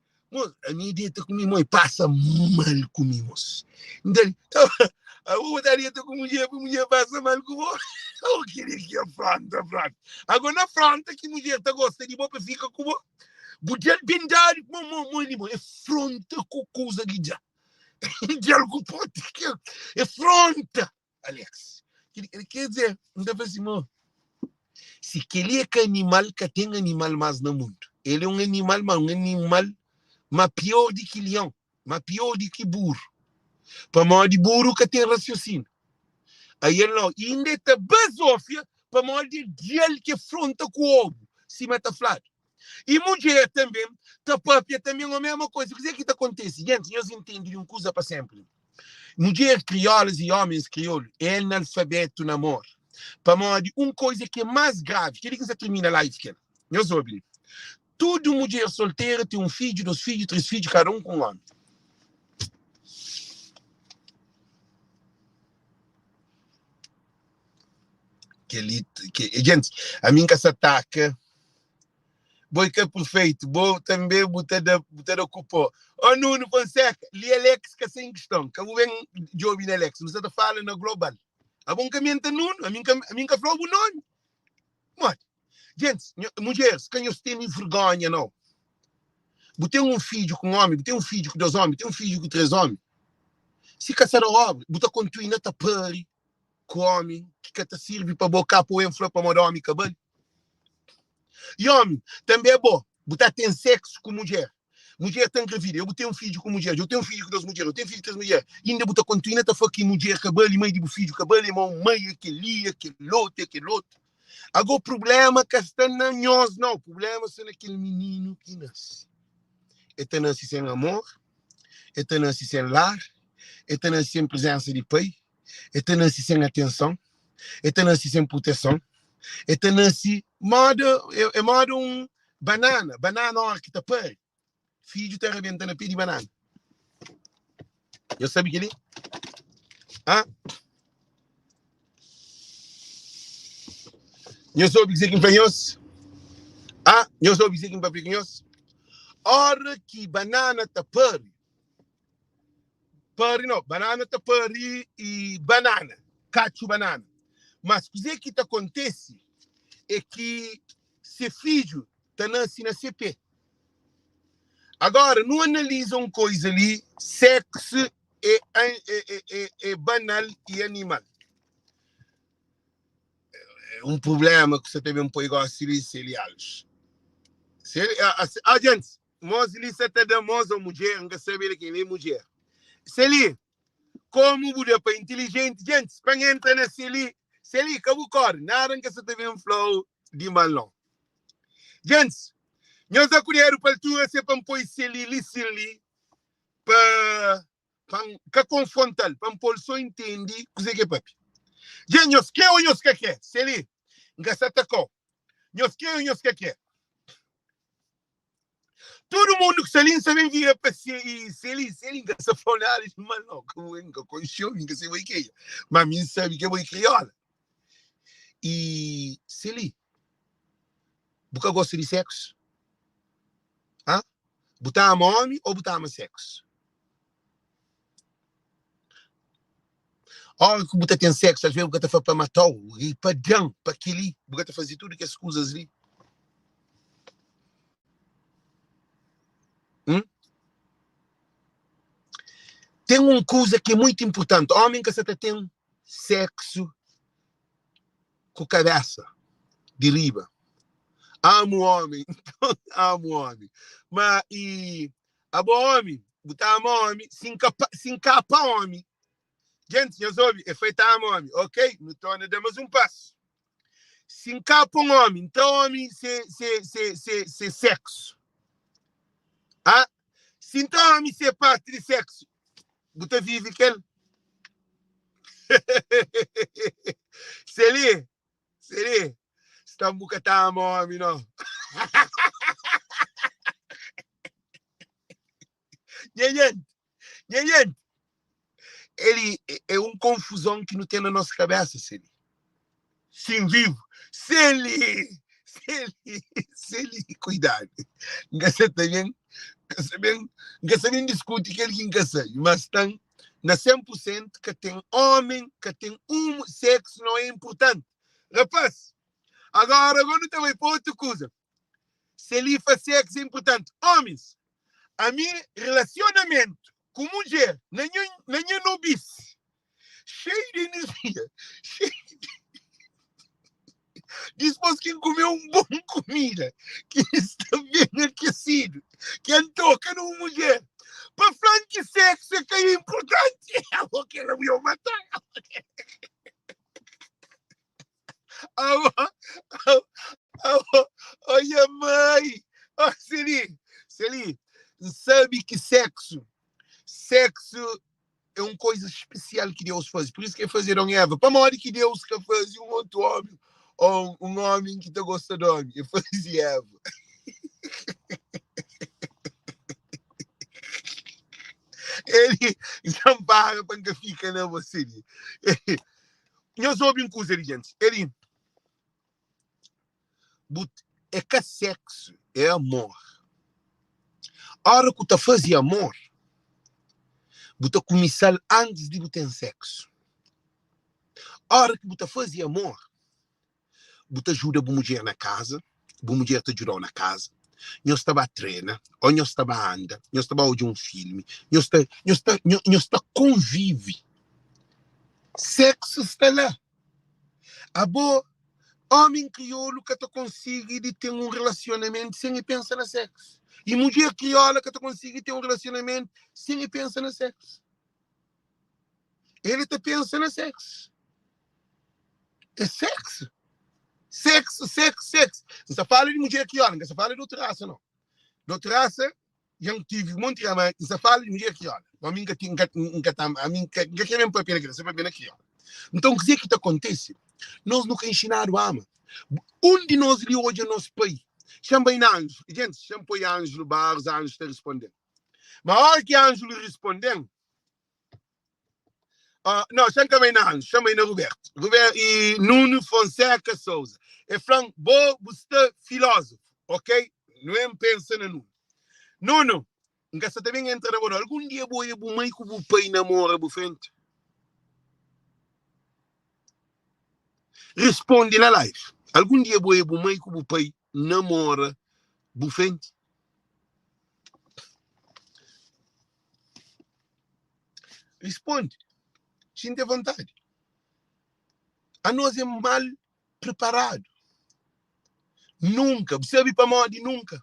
A minha ideia está comigo, passa mal comigo. Então, a outra dieta com mulher passa mal comigo. Eu queria que a fronte. Agora na fronte que mulher está gosta de boa, fica com boa. Budel bem dado, é fronte com coisa que já. De algo pode que é fronte, Alex. Quer dizer, não dá para cima. Se aquele é que animal que tem animal mais no mundo, ele é um animal, mas um animal mais pior do que leão, mais pior do que burro. Para modo de burro que tem raciocínio. Aí ele não, ainda está basófia para modo de gel que fronta com o ovo, se meta flado. E mulher também, tá própria também a mesma coisa. O que é que acontece? Gente, nós entendemos uma coisa para sempre. Mulher criolas e homens crioulos é analfabeto na amor. Para modo uma coisa que é mais grave, que ele que termina a live, que nós ouvimos. Toda mulher solteira tem um filho, 2 filhos, 3 filhos, cada um com um homem. Gente, a minha que se ataca, boi que é perfeito, boi também botar ocupou. O Nuno Fonseca, li Alex que sem questão, que eu venho de ouvir Alex, não está falando na global. A bom caminho está Nuno, a minha que falou o nome. Mas, gente, mulheres, quem eu tenho vergonha, não. Botei um filho com um homem, botei um filho com 2 homens, botei um filho com 3 homens. Se caçar a obra, botei continuar a pari com homem, que te serve para bocar para o enflo para morar homem, cabelo. E homem, também é bom, botar tem sexo com mulher. Mulher tem gravida, eu botei um filho com mulher, eu tenho um filho com 2 mulheres, eu tenho um filho com 3 mulheres. E ainda botar continuar a fazer mulher, cabelo, e meio de filho, cabelo, irmão, meio, aquele outro. Agora o problema é que está na nós, não. O problema é naquele menino que nasce. Ele nasce sem amor, ele nasce sem lar, ele nasce sem presença de pai, ele nasce sem atenção, ele nasce sem proteção, ele nasce modo um banana hora que está pai. Filho está arrebentando a pé de banana. Eu sabia que ele? Eu soube dizer que empenhou-se. Eu soube dizer que empenhou-se. Ora que banana está pari. Banana está pari e banana. Cacho banana. Mas o que acontece é que se filho está nascendo na CP. Agora, não analisam coisa ali, sexo é banal e animal. É um problema que você teve um pouco igual a cereais. Gente, nós ali você tem uma mulher, não sabe quem é mulher. Celi, como muda para inteligente, gente, para entrar na Celi, que eu corre, nada que você teve um flow de malão. Gente, nós a colher para tu é para pôr Celi para confrontar, para pôr só entender o que é papi. Gente, nós que é, Celi, Engasatacou. Nós quer. Todo mundo que salim sabe vira para se ele engasa falar, mas não, como enga conheceu, enga se vai que. Mas mim sabe que vai criola. E se ele Buka gosta de sexo? Hã? Botar a homem ou botar a sexo? A hora que Buta tem sexo, às vezes Buta faz para matar, e para dão, para aquele, Buta fazer tudo que as coisas ali. Tem uma coisa que é muito importante. Homem que você tem sexo com a cabeça de riba. Amo homem, amo homem. Mas e a boa homem, botar homem, se encapa homem. Gente, já soube, é feita homem, ok? No torna damos um passo. Se encapa homem, então homem se sexo. Ah? Se então homem se parte de sexo, Buta vive que ele. Se ele, está um bocatão homem, não. Gente, ele é uma confusão que não tem na nossa cabeça, se ele. Sim, vivo. Se ele, cuidado. Não sei bem, discute que ele não sei, mas estão na 100% que tem homem, que tem sexo não é importante. Rapaz, agora não também para outra coisa. Se ele faz sexo é importante. Homens, a mim relacionamento com mulher, nenhum nobice, cheio de energia, depois que comeu bom comida, que está bem aquecido, que toca numa mulher, para falar que sexo é que é importante, eu quero me matar. Olha, mãe, Celi, sabe que sexo é uma coisa especial que Deus faz. Por isso que fazeram Eva. Para morrer que Deus que fazia um outro homem, ou um homem que gosta de homem, e fazia Eva. Ele não para que fica na você. Nós ouvimos coisa, gente. Ele é que sexo é amor. A hora que tu fazia amor, você começar antes de ter sexo. A hora que você fazia amor, você ajuda a mulher na casa, a mulher te ajudou na casa. Nós estava a treinar, ou nós estava a andar, nós estava a ouvir um filme, nós está convive. Sexo está lá. A boa, homem crioulo que tu consegue ter um relacionamento sem pensar no sexo. E mulher crioula que tu consegue ter um relacionamento sem pensar no sexo. Ele te pensa no sexo. É sexo. Sexo. Não se fala de mulher crioula, não se fala de outra raça, não. De outra raça, já tive muito mais, não se fala de mulher crioula. A mim que é mesmo papel que você vai ver crioula. Então, o que é que acontece? Nós nunca ensinaram a ama. Um de nós ali hoje é nosso país. Chama em Ângelo. Gente, chama em Ângelo Barros, Ângelo está respondendo. Mas a hora que Ângelo respondeu, não, chama também na Ângelo, chama aí na Roberto. Roberto e Nuno Fonseca Souza. É falando, você filósofo, ok? Não é pensando no Nuno. Nuno, você também entra na bola. Algum dia vou ir para o meio que o pai namora a frente. Responde na live. Algum dia vou ir para o meio que o pai namora a frente. Responde. Sinta vontade. A nós é mal preparado. Nunca. Você sabe para morrer nunca.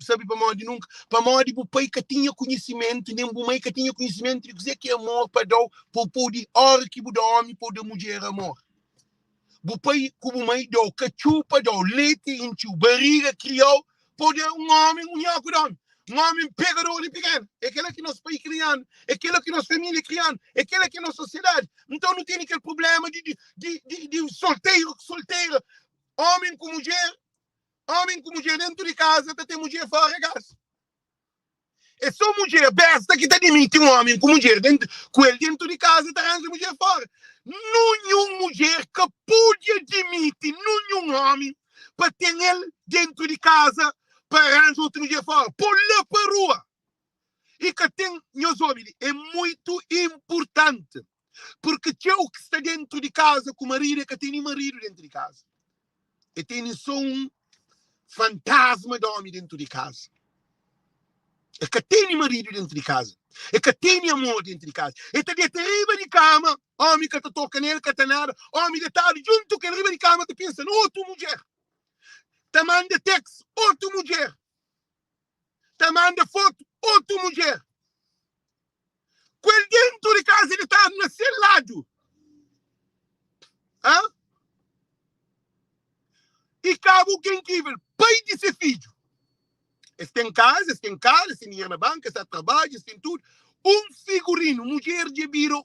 Sabe para morrer nunca. Para morrer o pai que tinha conhecimento, nem o mãe que tinha conhecimento de dizer que é amor para dar, para poder hora que o homem pode mulher amor. O pai que o mãe deu, que chupa, deu leite, encheu barriga, criou, pode um homem, um homem. Um homem pegador e pequeno. É aquele que nosso país criando. É aquele que nossa família criando. É aquele que nossa sociedade. Então não tem aquele problema de solteiro. Homem com mulher dentro de casa, até tem mulher fora de casa. É só mulher besta que demite um homem com mulher com ele dentro de casa e arranja mulher fora. Nenhuma mulher que pode admitir nenhum homem para ter ele dentro de casa para arranjar outra mulher fora. Pô-la para a rua. E que tem, meus homens, é muito importante. Porque o que está dentro de casa com o marido é que tem marido dentro de casa. E tem só um fantasma de homem dentro de casa. É que tem marido dentro de casa. É que tem amor dentro de casa. É que de riba de cama, homem que te toca nele, que te nada, homem de tarde, junto com riba de cama, te pensa, outra mulher. Te manda texto, outra mulher. Te manda foto, outra mulher. Quel dentro de casa ele está no seu lado. Hã? E cabo quem quiser, pai de seu filho. Eles têm casa, têm dinheiro na banca, eles trabalham, eles têm tudo. Um figurino, mulher de biro,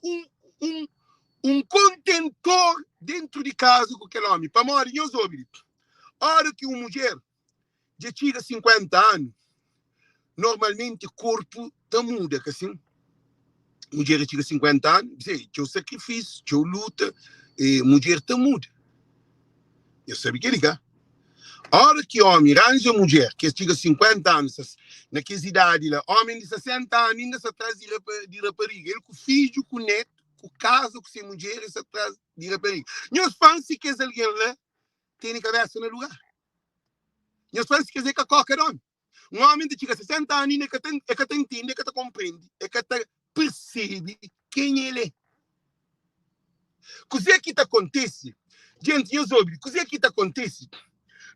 um contentor dentro de casa com aquele homem. Para morrer, eu sou a hora que uma mulher já chega 50 anos, normalmente o corpo está muda, assim. Mulher chega 50 anos, tinha o sacrifício, tinha a luta, e a mulher está muda. Eu sabia que ligar. A hora que o homem arranja a mulher, que chega 50 anos, naquela idade, homem de 60 anos, ainda se atrás de rapariga. Ele com o filho, com o neto, com casa, com sua mulher, ele se atrás de rapariga. Nós fãs, se quer alguém lá, tem a cabeça no lugar. Nós fãs, se quer que qualquer homem. Um homem de chega 60 anos, é que te entende, é que te compreende, é que te percebe quem ele é. O que é que acontece? Gente, eu soube, o que é que acontece?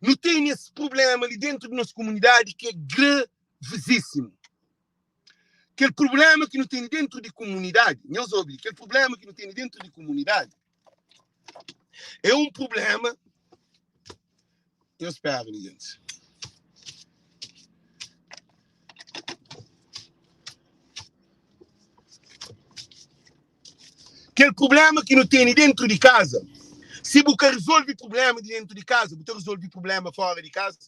Não tem esse problema ali dentro da nossa comunidade que é gravíssimo. Aquele problema que não tem dentro de comunidade, não soube, aquele problema que não tem dentro de comunidade é um problema. Eu espero, gente. Aquele problema que não tem dentro de casa. Se você resolve o problema dentro de casa, você resolve o problema fora de casa.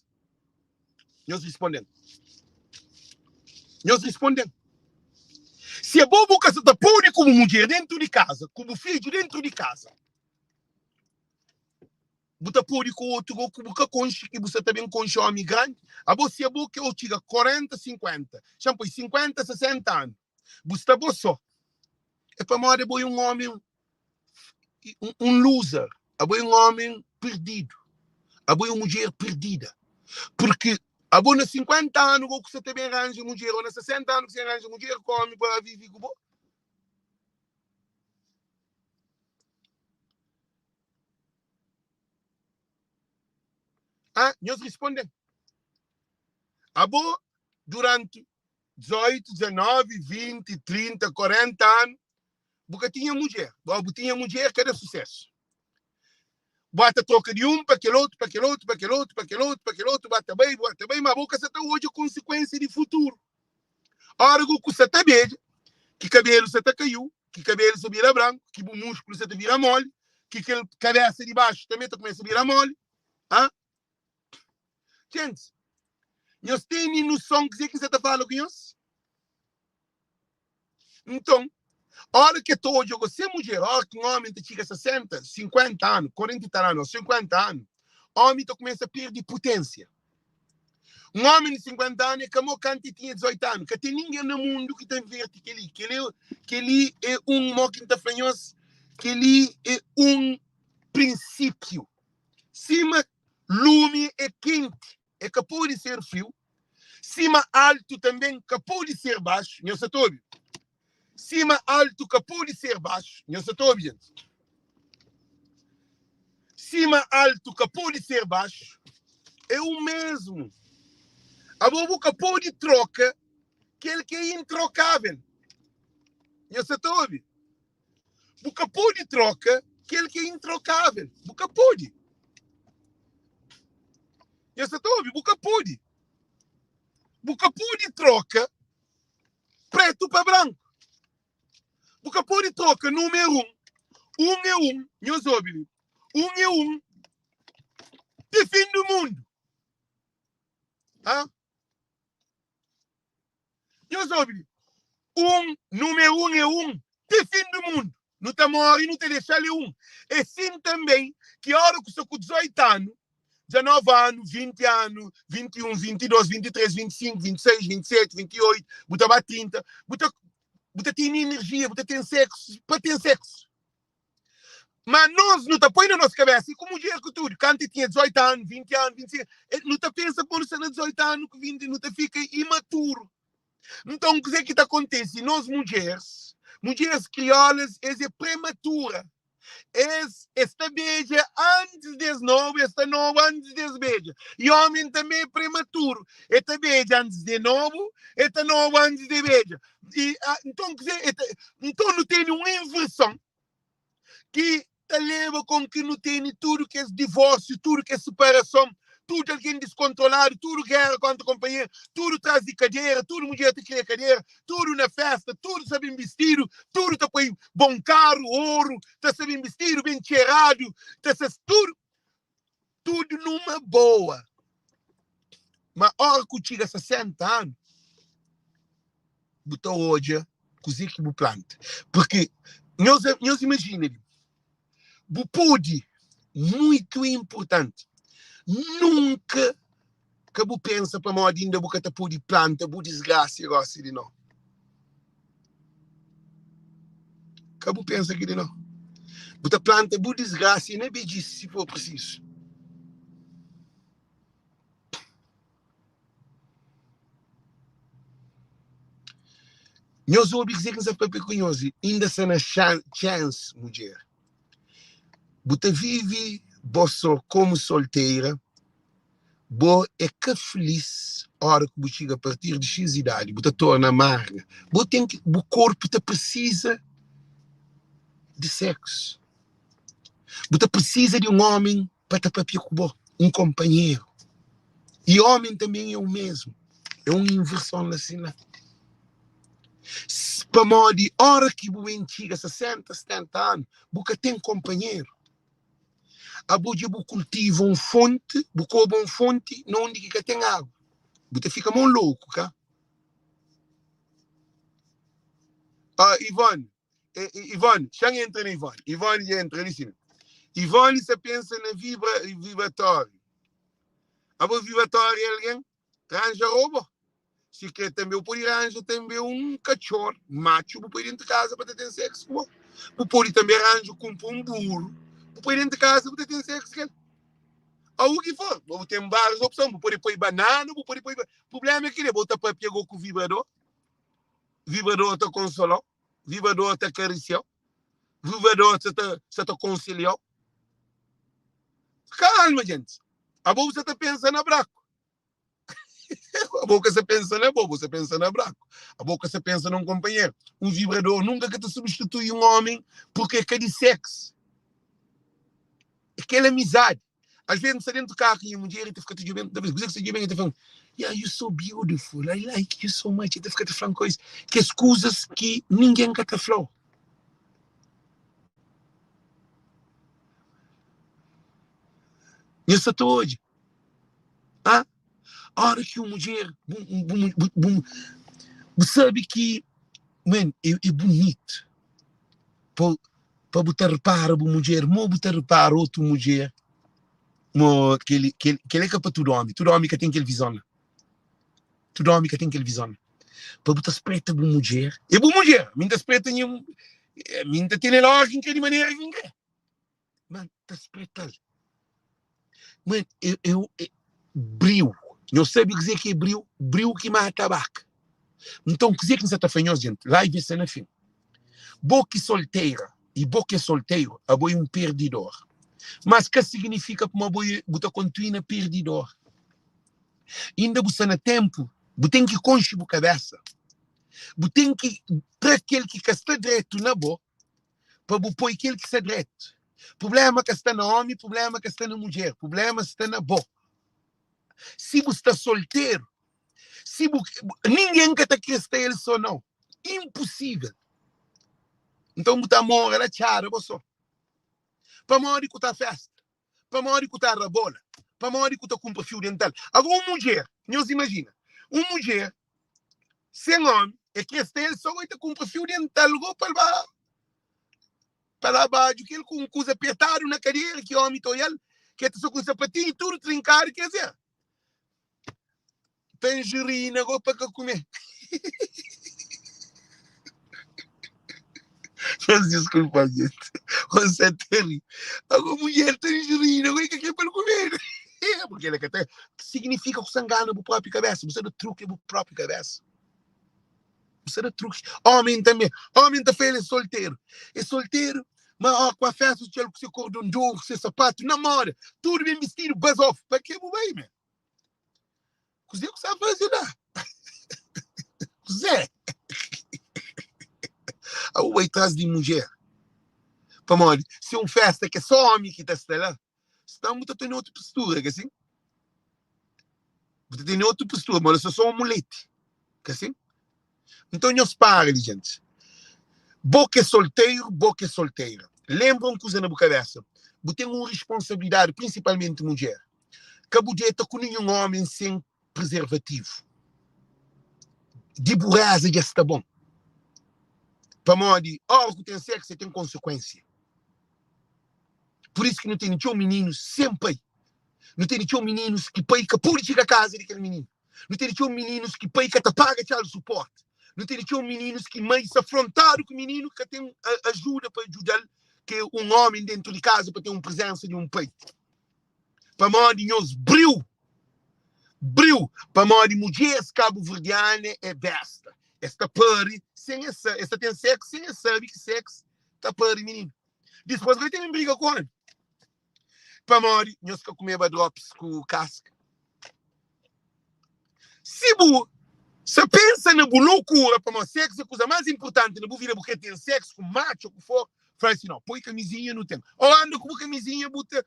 Nós respondemos. Se é bom você está pôr como mulher dentro de casa, como filho dentro de casa, você pôr com outro, como que você também conche homem grande, a você é bom que eu tiga 40, 50, já põe 50, 60 anos. Você está bom só. É para morrer um homem, um loser. É um homem perdido. É uma mulher perdida. Porque a boa 50 anos que você também arranja mulher, ou na 60 anos que você arranja mulher, come para viver com você. Nós respondemos. A boa, durante 18, 19, 20, 30, 40 anos, porque tinha mulher. Porque tinha mulher que era sucesso. Bota troca de para aquele outro, para aquele outro, para aquele outro, para aquele outro, para aquele outro, bota bem, mas a boca você está hoje a consequência de futuro. A hora que você está bem, que cabelo você está caiu, que cabelo você vira branco, que o músculo você vira mole, que cabeça de baixo também começa a virar mole. Gente, nós temos noção que você está falando com nós? Então, a hora que hoje você mulher, a hora que um homem chega 60, 50 anos, 40 anos, 50 anos, o homem começa a perder potência. Um homem de 50 anos é como quando tinha 18 anos, que tem ninguém no mundo que tem verde que ele é um moquinta fanhoso, que ele é um princípio. Cima, lume é quente, é capaz de ser frio. Cima, alto também, capaz de ser baixo. Não se ouve? Cima, alto, capaz de ser baixo. Não se ouve? Cima, alto, capaz de ser baixo. É o mesmo. A boca pode troca que ele que é introcável. Você ouve? Boca pode troca que ele que é introcável. Boca pode. Você ouve? Boca pode. Buca pode troca preto para branco. Buca pode troca número é um, meus óbilos. É um, de fim do mundo. Ah? Meus óbilos. Número é um, de fim do mundo. Não está morrendo, não te deixar ali um. E sim também, que a hora que você com 18 anos, 19 anos, 20 anos, 21, 22, 23, 25, 26, 27, 28, você vai 30, você tem energia, você tem sexo, para ter sexo. Mas nós não está põe na nossa cabeça, e como mulher que tudo, quando tinha 18 anos, 20 anos, 25, não está pensa quando você tem 18 anos, 20, não está fica imaturo. Então, o que acontece? Nós mulheres crioulas, é prematura. Esta beija antes das 9, esta 9 antes das beija. E homem também é prematuro. Esta beija antes de 9, esta 9 antes de beija. Então não tem uma inversão que te leva com que não tem tudo que é divórcio, tudo que é separação, tudo alguém descontrolado, tudo guerra contra o companheiro, tudo traz de cadeira, tudo mulher te cria cadeira, tudo na festa, tudo sabe vestido, tudo tá põe bom caro, ouro, tá sabe vestido, bem cheirado, tá tudo numa boa. Mas a hora que chega a 60 anos, botou hoje, cozinha que planta. Porque, nós imaginemos, o pude, muito importante, nunca que você pensa para modo ainda você está por planta, por desgraça e gosta de não. Que você pensa que de não. Você planta por desgraça e nem bem disso se for preciso. Nós ouvimos dizer que você é pequenoso, ainda se na chance, mulher. Você vive, você como solteira, você é que feliz a hora que você chega a partir de X idade, você torna amarga. O corpo te precisa de sexo. Você precisa de um homem para te papiar com você, um companheiro. E homem também é o mesmo. É uma inversão na cena. Para modo de hora que você chega 60, 70 anos, você tem um companheiro. A você cultiva uma fonte, você cobre uma fonte, não onde que tem água. Você fica muito louco, cá. Ivone, já entra na Ivone. Ivone já entra ali. Ivone, você pensa na vibratório. A vibratório é alguém? Arranja roubo. Se quer também, pode arranjar também um cachorro, macho, para ir dentro de casa para ter sexo. Pode também arranjar com um burro, para ir dentro de casa para ter sexo. O que for, tem várias opções. Pode pôr banana, pode pôr. O problema é que ele bota para pegar com o vibrador. Vibrador te consolou, vibrador te acariciou, vibrador te conciliou. Calma, gente. A bolsa está pensando a braco. A boca você pensa na boba, você pensa na braco. A boca você pensa num companheiro. Um vibrador nunca que te substitui um homem porque é de sexo. É aquela amizade. Às vezes você dentro do carro e a mulher te fica te dizendo, você se diz te falando, yeah, you're so beautiful, I like you so much. E te fica te falando coisas, que as coisas que ninguém quer te falar. Isso é hoje. Ah? A hora que uma mulher sabe que é bonito para botar reparo a uma mulher, não botar reparo a outra mulher, que ele é para todo homem que tem aquele visão. Todo homem que tem aquele visão. Para botar espreita a uma mulher, é boa mulher, minha espreita minha tem lógica de maneira que ninguém. Mano, está espreita. Mano, eu brilho. Eu sei dizer que é brilho que mata tabaco. Então, quer dizer que você está fanhoso, gente. Lá e vê se na fim. Boca solteira e boca solteiro, a boi um perdidor. Mas que significa que uma boi buta continua perdidor? Ainda você na tempo, você tem que conche a cabeça. Você tem que para aquele que está direito na boa, para pôr aquele que está direito. Problema que está na homem, problema que está na mulher, problema está na boa. Se você está solteiro, Se ninguém que está cristão ele só não. Impossível. Então, muita mora ela tchara, você. Para morrer que tá festa. Para morrer que tá rabola. Para morrer que tá com fio dental. Agora, uma mulher, não se imagina. Uma mulher, sem homem, é cristão, ele só vai ter com fio dental, para baixo, que ele com coisa apertada na cadeira, que homem tô ele, que está só com sapatinho e tudo trincado, quer dizer. Tangerina, roupa para comer. Mas desculpa, gente. Você é terrível. Agora, mulher tangerina, o que é para comer? Porque ele até significa que você engana a própria cabeça. Você dá truque a própria cabeça. Você dá truque. Homem também. Homem também é solteiro. É solteiro, mas com a festa, você com seu cordão de ouro, seu sapato, namora. Tudo bem vestido, buzz off. Para que eu vou aí, meu? Você que sabe fazer lá. Zé. Eu vou atrás de mulher. Para morrer. Se uma festa que é só homem que está lá, estamos tendo outra postura, que assim? Você tem outra postura, mas eu sou um mulete. Que assim? Então, nós paramos, gente. Boca é solteiro, boca é solteira. Lembram que na cabeça. Você tem uma responsabilidade, principalmente mulher. Que a mulher está com nenhum homem sem preservativo. De burreza já está bom. Para morrer, que tem sexo, você tem consequência. Por isso que não tem nenhum menino sempre. Não tem nenhum meninos que peica política a casa daquele menino. Não tem nenhum meninos que peica te paga o suporte. Não tem nenhum meninos que mais se afrontaram com o menino que tem ajuda para ajudar que um homem dentro de casa para ter uma presença de um peito. Para morrer, nós brilho. Para morrer, mulheres cabo-verdianas é besta. Esta pare, sem essa tem sexo, sem sabe que sexo está pare, menino. Depois vai ter uma briga com ele. Para morrer, nós que comemos drops com casca. Se você pensa na loucura para o sexo, a coisa mais importante na vida porque tem sexo com macho, com for, fala assim, não, põe camisinha, não tem. Ou anda com camisinha, bota.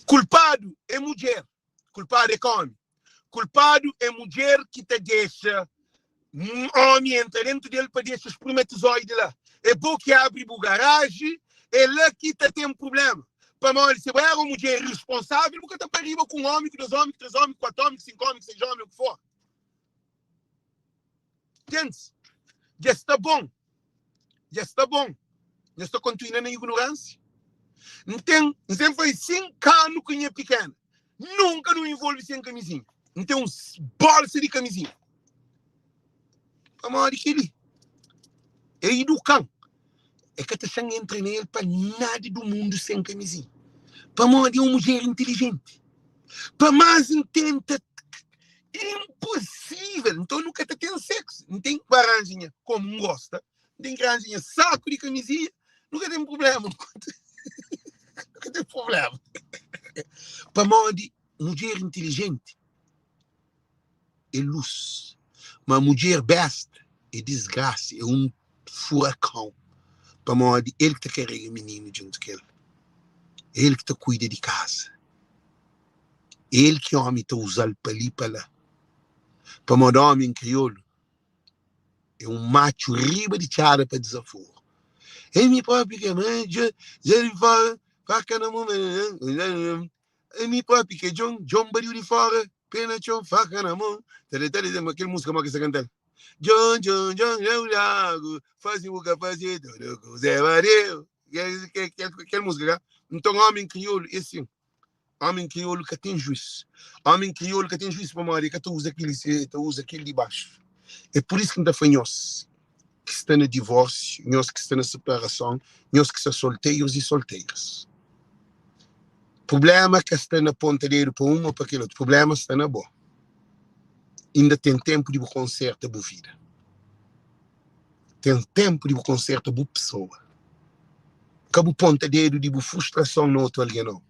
Culpado é mulher. Culpado é homem. Culpado é mulher que te deixa um homem entra dentro dele para deixar os espermatozoides lá. É bom que abre o garagem, é lá que tem um problema. Para nós, se é uma mulher responsável, porque está para arriba com um homem, com 2 homens, 3 homens, 4 homens, 5 homens, 6 homens, o que for. Entende? Já está bom. Já está continuando na ignorância. Então, sempre foi 5 anos com a pequena. Nunca não envolve sem camisinha. Então, bolsa de camisinha. Para nós, aquele é educante. É que a sangue entra nele para nada do mundo sem camisinha. Para morrer uma mulher inteligente. Para mais intenta. Impossível. Então nunca tem sexo. Não tem garanzinha como não gosta. Não tem garanzinha saco de camisinha. Nunca tem problema. Nunca tem problema. Para morrer mulher inteligente é luz. Mas mulher besta é desgraça. É um furacão. Para morrer ele que carrega o menino junto com ele. Ele que cuida de casa. Ele que homem está usando para ali para lá. Para morrer homem crioulo. É um macho riba de chara para desaforo. É minha própria que mãe, já ele fala, faca na mão, é minha própria que John Baril de fora, pena John, faca na mão. Aquela música que você canta. John, eu lago, faz o que fazer, tudo Zé Baril. Aquela música, então homem crioulo, esse homem crioulo que tem juízo. Homem crioulo que tem juízo para morrer, que tu usa aquele de baixo. É por isso que ainda foi nós que estão no divórcio, nós que estão na separação, nós que são solteiros e solteiras. Problema que está na ponta dele para uma ou para aquele outro. Problema está na boa. Ainda tem tempo de consertar a boa vida. Tem tempo de consertar a boa pessoa. Acabou ponta dele de frustração no outro alguém não.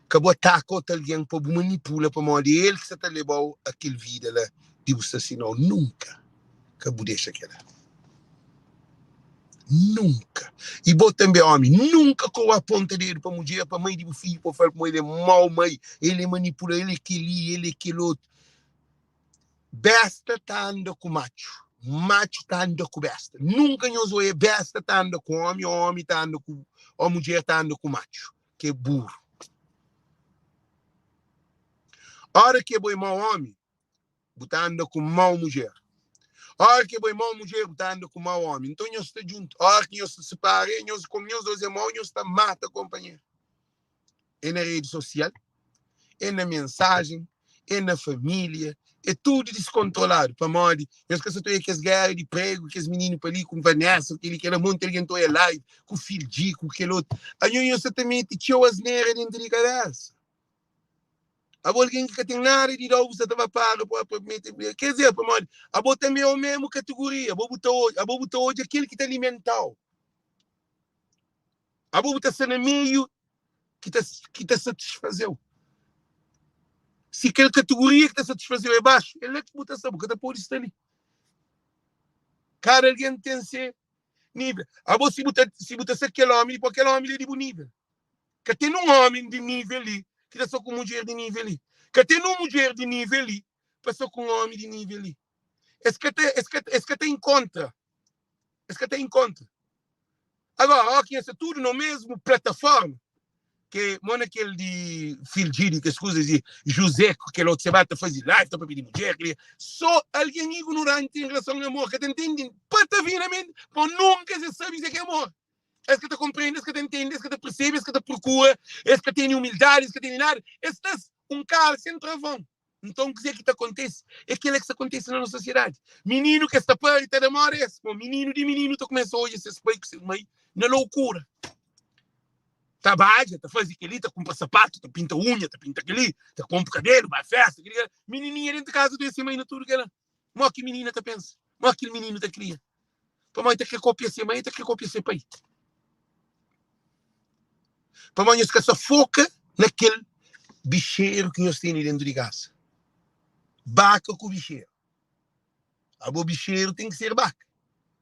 Acabou atacar outro alguém para manipular para morrer ele que está levando aquele vida lá de assassinar. Nunca. que vou deixar aquela. Nunca. E vou também, homem, nunca com a ponta dele para mulher, para mãe de filho, para falar com ele é mau mãe, ele manipula, ele é aquele, ele é aquele outro. Besta tá andando com macho. Macho tá andando com besta. Nunca nós vamos besta tá andando com homem tá andando com, a mulher tá andando com macho. Que é burro. A hora que é boi mau homem, tá andando com mau mulher. A hora que é boi mau mulher, tá andando com mau homem. Então nós estamos juntos. A hora que nós se separamos, nós como nós dois irmãos, nós estamos mata companheiro. É na rede social, é na mensagem, é na família, é tudo descontrolado. Para modo, nós que estou aí que as guerras de prego, que os meninos para ali com Vanessa, que ele monta ele entrou em live, com o filho de, com aquele outro. Aí nós também tinha as neiras dentro de cabeça. A alguém que tem nada de novo, você estava pago para meter. Quer dizer, para modo, a boa também é a mesma categoria. A boa botar hoje aquele que te alimentou. A boa botar sendo meio que te satisfazeu. Se aquela categoria que te satisfazeu é baixo, ele é que botar essa boca, pôr isso ali. Cada alguém tem ser nível. A boa se botar aquele homem, para aquele homem ele é de bom nível. Que tem um homem de nível ali, que está só com mulher de nível ali. Que tem uma mulher de nível ali, passou com um homem de nível ali. Esse que tem em conta. Esse que tem em conta. Agora, aqui é tudo no mesmo plataforma. Que mano aquele de Filgiri, que as coisas de José, que ele você vai fazer live, para pedir mulher, só alguém ignorante em relação ao amor, que te entende patavinamente, mas nunca se sabe dizer que é amor. É que te compreende, é que te entende, é que te percebe, é que te procura, é que tem humildade, é que tem nada. Este é um cara sem travão. Então, o que te acontece? É aquilo que acontece na nossa sociedade. Menino que está perto, está de amor, é menino de menino, tu começa hoje a se espelhar na loucura. Trabalha, faz aquilo, compra sapato, pinta unha, pinta aquele, compra cabelo, vai festa, aquele. Menininha dentro de casa desse mãe, tudo que ela. Mó que menina te pensa, mó que menino te cria. Para mãe tem que copiar ser mãe, tem que copiar ser pai. Para mãe nós que só foca naquele bicheiro que nós temos dentro de casa. Baca com o bicheiro. A boa bicheiro tem que ser baca.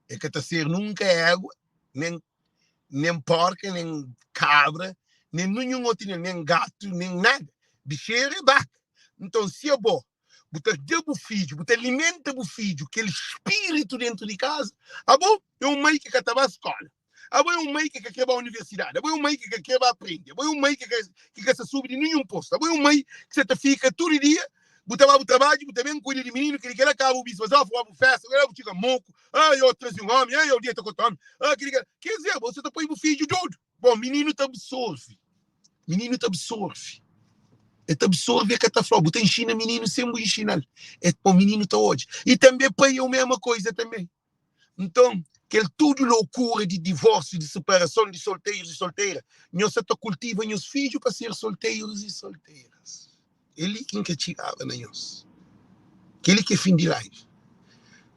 É que tá ser nunca égua, nem porca, nem cabra, nem nenhum outro, nem gato, nem nada. Bicheiro é vaca. Então, se é bom, botar o filho, botar alimenta o filho, aquele espírito dentro de casa, a bom é um mãe que quer ir à escola. A bom é um mãe que quer ir à universidade. A bom é um mãe que quer aprender. A bom é um mãe que quer se subir de nenhum posto. A bom é um mãe que você fica todo dia, botava o trabalho, botava bem cuida de menino, que ele quer acabar o bispo, fazia uma festa, ele fica moco, eu trouxe um homem, eu dia com o homem, quer dizer, você está põe o filho todo. Bom, menino te absorve. Menino te absorve. Ele te absorve a cataflor. Bota ensina menino sem o ensinar. É para o menino está hoje. E também pai é a mesma coisa também. Então, aquele tudo loucura de divórcio, de separação de solteiros e solteiras. Nós só cultiva os filhos para ser solteiros e solteiras. Ele quem que tirava na nós. Aquele que é fim de live.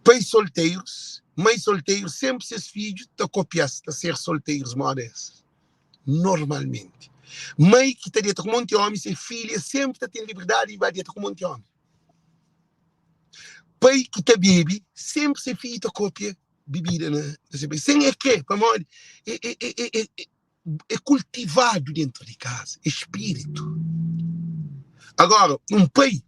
Pais solteiros, mães solteiros, sempre seus filhos te copiaste a ser solteiros modestos. Normalmente. Mãe que está dentro com um monte de homem, ser filha, sempre tem liberdade e vai dentro com um monte de homem. Pai que está bebe, sempre ser filho te copia bebida, né? Sem é que, para morrer, é cultivado dentro de casa, espírito. Agora, um pai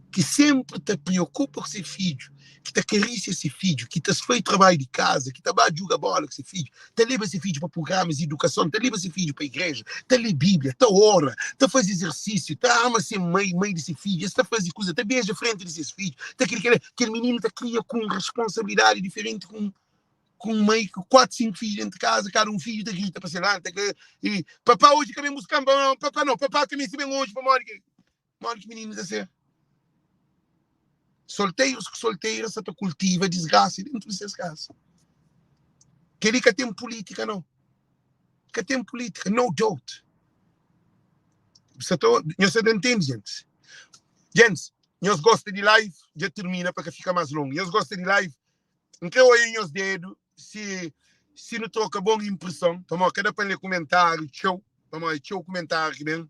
que sempre te preocupa com seu filho, que te acaricia esse filho, que te faz trabalho de casa, que te vai jogar bola com esse filho, te leva esse filho para programas de educação, te leva esse filho para a igreja, te lê Bíblia, te ora, te faz exercício, te ama ser mãe desse filho, te faz coisa, te beija frente desses filhos, aquele menino te cria com responsabilidade diferente com mãe, com 4, 5 filhos dentro de casa, cada um filho te grita para ser lá, e papá hoje queremos buscar, não, papá também se vem hoje para morrer que menino de ser. Solteiros que solteiras, você cultiva desgraça dentro de suas casas. Queria que tem política, não. Que tem política, no doubt. Você não entende, gente. Gente, nós gostamos de live, já termina para que fica mais longo. Nós gostamos de live, então aí os dedos, se não troca boa impressão, vamos cada para ler comentário, show, vamos show comentário aqui dentro.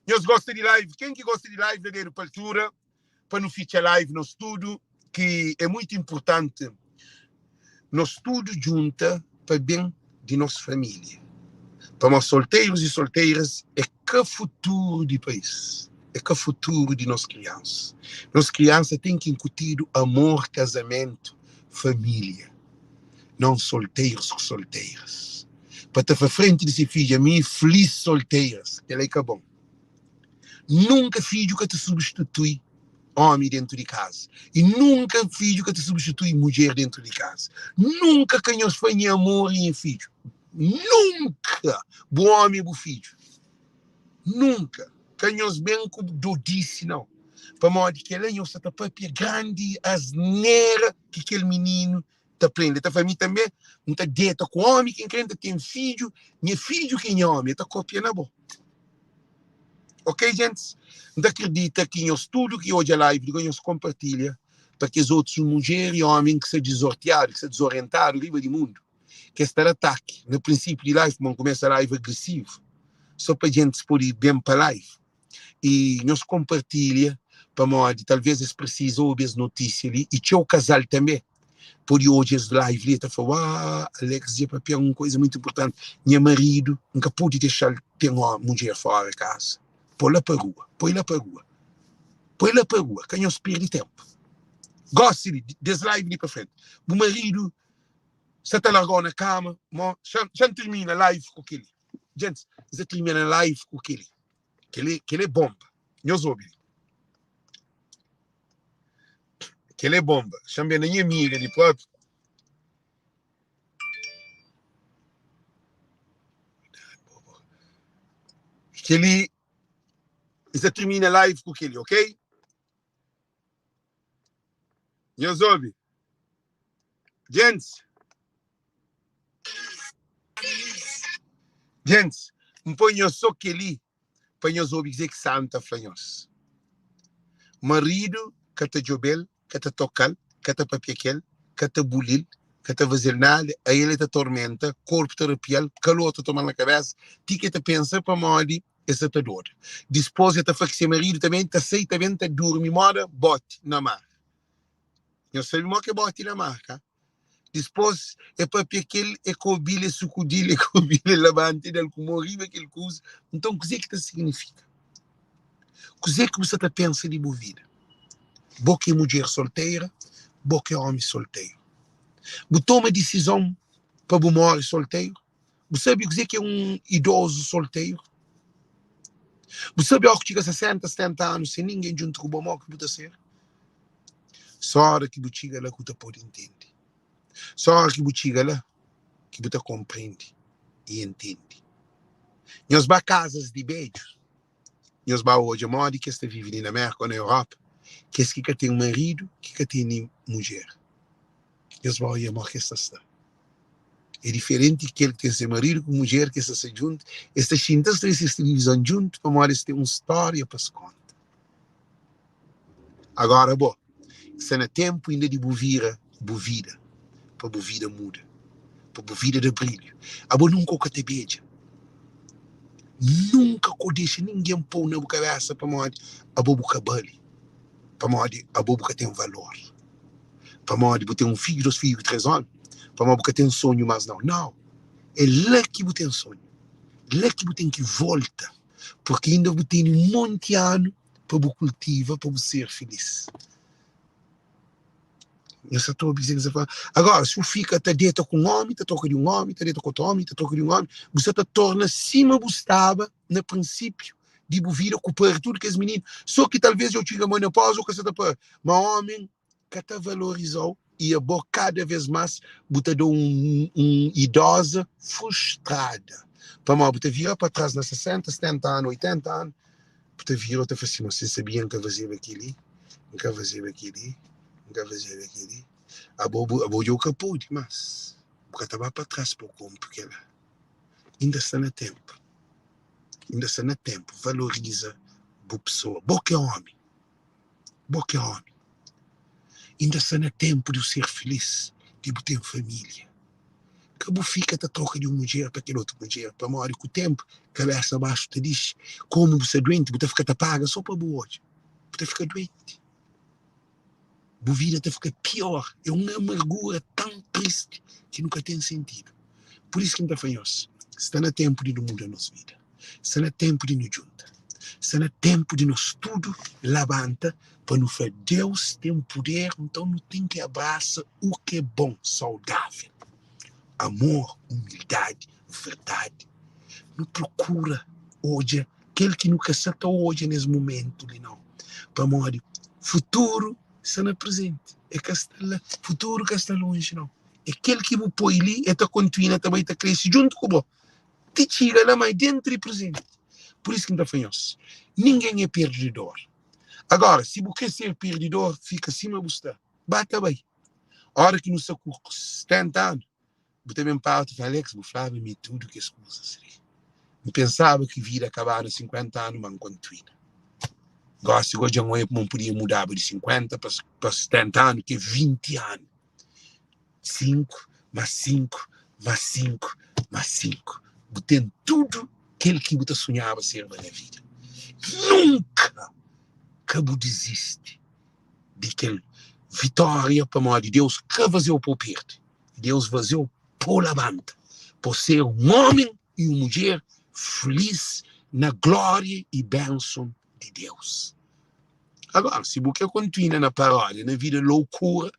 Nós gostamos de live, quem que gosta de live é de altura, para não ficar live no estúdio, que é muito importante nós tudo junta para bem de nossa família. Para nós solteiros e solteiras, é que futuro do país. É que futuro de nossas crianças. Nossas crianças têm que incutir amor, casamento, família. Não solteiros com solteiras. Para estar para frente desse filho, a mim, feliz solteiras. Que é bom. Nunca filho que te substitui homem dentro de casa. E nunca filho que te substitui mulher dentro de casa. Nunca quem os faz em amor e em filho. Nunca. Bom homem e bom filho. Nunca. Quem os bem como do disse, não. Para modo que ele não está para grande asneira que aquele menino está aprendendo. Está família também, não está dentro com homem, quem crente tem filho, nem filho quem é homem, está copiando a boa. Ok, gente? Não acredita que em tudo que hoje é live, que nós compartilha, para que os outros mulheres e homens que se desortearam, que se desorientaram, livre do mundo, que este ataque, no princípio de live, quando começa a live agressivo, só para a gente se pôr bem para a live. E nós compartilha, para modo, talvez eles precisam ouvir as notícias ali, e tinha o casal também. Por hoje as live ali, está falando, Alex, dia para uma coisa muito importante, meu marido nunca pôde deixar ter uma mulher fora de casa. Põe-la para a rua, põe-la para a rua. Põe-la para a rua, que não se perde tempo. Goste desse live ali para frente. O marido, você está largado na cama, já termina a live com aquele. Gente, você termina a live com aquele. Que ele é bomba. Nós ouvimos. Que ele é bomba. Chama a minha amiga de próprio. Que ele. Você termina a live com aquele, ok? Nós ouvimos. Gente. Gente, não põe só aquele. Põe nós ouvir dizer que santa flanhos. Marido, que te jobel, que te tocal, que te papiaquel, que te bulil, que te fazer nada, a ele te tormenta, corpo te arrepial, calor te toma na cabeça, ti que te pensa para morrer, essa te dor. Depois te faz que marido também, te aceita bem, te dorme, mora, bote na mar. Eu sei mal que bote na mar, tá? Depois é papiaquel, é cobile, é sucudile, é cobile, lavante, é como horrível aquele coisa. Então, o que é que te significa? O que é que você te pensa de boa vida? Boa mulher solteira, boa homem solteiro. Você toma decisão para você morrer solteiro? Você sabe o que é um idoso solteiro? Você sabe que chega 60, 70 anos sem ninguém junto com você que você ser? Só a hora que você chega lá que você pode entender. Só a hora que você chega lá que você compreende e entende. Nós vamos casas de beijos. Nós vamos hoje a moda que está vivendo na América ou na Europa. Que é que tem um marido, que tem mulher. Nós vamos a morrer que está. É diferente que ele tem seu marido com mulher que está junto. Estas cintas têm essa televisão junto, para eles ter uma história para se contar. Agora, bom, se é tempo ainda de boa vida, para boa vida muda, para boa vida de brilho. A boa nunca que te beija. Nunca que deixa ninguém pôr na cabeça para morrer a boa que bale. Para morrer a boa que tem valor. Para morrer ter um filho, 2 filhos, 3 anos. Para morrer que tem um sonho, mas não. Não. É lá que você tem sonho. Lá que você tem que voltar. Porque ainda você tem um monte de ano para você cultivar, para você ser feliz. Eu só estou dizendo isso. Agora, se você fica dentro com um homem, está troca de um homem, está dentro com outro homem, está troca de um homem, você te torna acima você estava no princípio de você vir a ocupar tudo que é menino. Só que talvez eu tive a menopausa ou que você está para. Mas homem que te valorizou e a boa cada vez mais você dá idosa frustrada. Para mal, você vira para trás nas 60, 70 anos, 80 anos, você vira e você fala assim, você sabia que fazia aquilo, nunca fazia aquilo. Nunca fazia aquilo. A boa eu que pude, mas porque estava para trás por como, porque ela ainda está no tempo. Ainda está no tempo. Valoriza a pessoa. Boa que é homem. Boa que é homem. Ainda está no tempo de ser feliz, de ter família. Que você fica a troca de uma mulher para aquela outra mulher, para morrer com o tempo, que ela é abaixo, te diz, como você é doente, você fica paga só para boa hoje. Você fica doente. A vida te fica pior. É uma amargura tão triste que nunca tem sentido. Por isso que me falhamos. Está no tempo de mudar a nossa vida. Está no tempo de nos juntar. Está no tempo de nós tudo levanta para nos fazer. Deus tem poder, então não tem que abraçar o que é bom, saudável. Amor, humildade, verdade. Não procura hoje aquele que nunca está hoje nesse momento, não. Para morrer. Futuro está no presente. É que está lá. Futuro que está longe, não. É aquele que você põe ali, é que continua também a crescer junto com você. Te tira lá mais dentro e presente. Por isso que não falhamos. Ninguém é perdedor. Agora, se você quer ser perdedor, fica acima de você. Bata bem. A hora que não se com 70 anos, você também parte e fala, Alex, você falava-me tudo que as coisas. Eu pensava que vida acabar nos 50 anos, mas não continua. Gosto de hoje não podia mudar de 50 para 70 anos, que é 20 anos. 5, mais 5, mais 5, mais 5. Você tem tudo aquilo que você sonhava ser na vida. Nunca que você desiste de aquela vitória para a mão de Deus que vazou por perto. Deus vazou por levanta. Por ser um homem e uma mulher feliz na glória e bênção de Deus. Agora, se você continua na paródia, na vida loucura,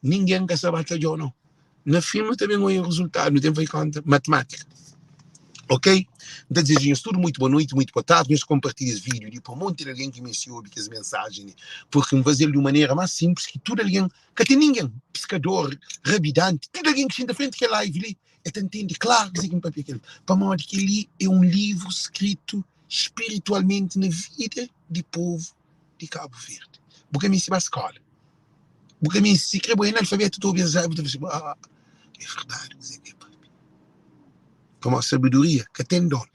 ninguém quer saber de ou não. No filme também não é o resultado, não tem que conta matemática. Ok? Então, desejamos tudo muito boa noite, muito boa tarde. Nós compartilhamos esse vídeo para um monte de alguém que menciona as mensagens, porque vamos fazer de uma maneira mais simples, que todo alguém, que tem ninguém, pescador, rabidante, todo alguém que está frente àquela live ali, entende claro que isso aqui é para modo que ali é um livro escrito espiritualmente na vida do povo de Cabo Verde. Porque me ensinou a escola. Porque me ensinou o analfabeto todo dia, é verdade, mas é que como a sabedoria que tem dono.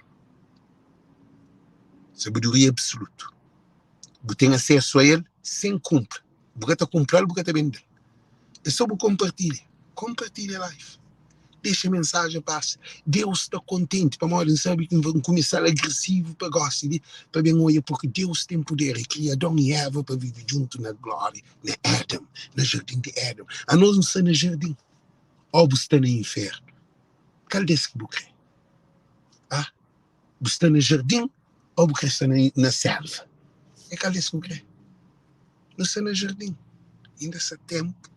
Sabedoria absoluta. Você tem acesso a ele sem compra. Você está comprando, você está vendendo. É só você compartilhar. Compartilha a live. Deixa a mensagem passar. Deus está contente. Para nós, sabe que vão começar agressivo para gostar de para bem olhar, porque Deus tem poder. Ele cria Adão e Eva para viver junto na glória, na Éden, no jardim de Éden. A nós não está no jardim. Ou você está no inferno. Qual desse que você crê? Você está no jardim ou você está na selva? É qual desse que você crê? Não está no jardim. Ainda está tempo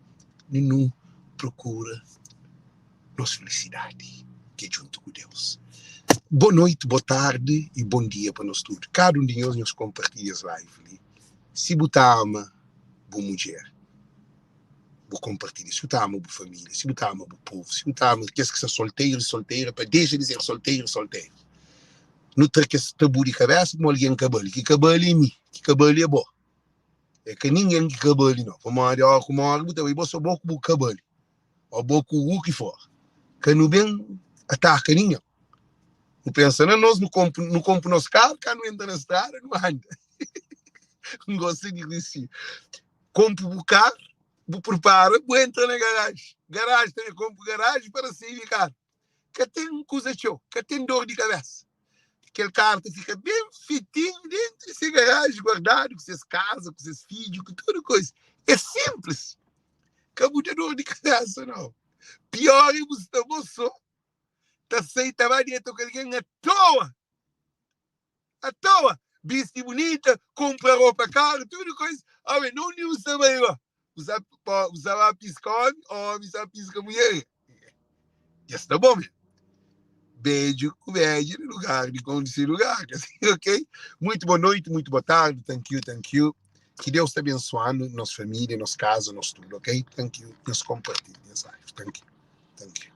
de não procura nossa felicidade, que é junto com Deus. Boa noite, boa tarde e bom dia para nós todos. Cada um de nós nos compartilha as lives. Se você ama boa mulher, você compartilha. Se você ama boa família, se você ama boa povo, se você ama que está solteiro e solteira, para deixar de ser solteiro e solteiro. Não tem que esse tabu de cabeça como alguém cabelo. Que cabelo é mim, que cabelo é bom. É que ninguém que cabelo não. Como a hora, você só boca com cabelo. Ou boca com o que for. Que não vem ataca ninguém. Não pensa, nós não compra nosso carro, que não entra na estrada, não anda. Não gosto de dizer assim. Compra o carro, vou prepara, vou entrar na garagem. Garagem, também compro garagem para sair de carro. Que tem coisa show, que tem dor de cabeça. Aquele carro fica bem fitinho dentro desse garagem, guardado, com suas casas, com seus filhos, com toda coisa. É simples. Acabou de dor de cabeça, não. Pior é você estar moço. Está sem trabalho com alguém à toa. À toa. Viste bonita, compra roupa cara, tudo coisa. Ah, mas não usa bem, ó. Usava piscone ou usava pisca mulher. Já está bom, meu. Beijo com beijo no lugar, de conhecer lugar, assim, ok? Muito boa noite, muito boa tarde, thank you. Que Deus te abençoe, nossa família, nossa casa, nosso tudo, ok? Thank you. Nos compartilhe, thank you.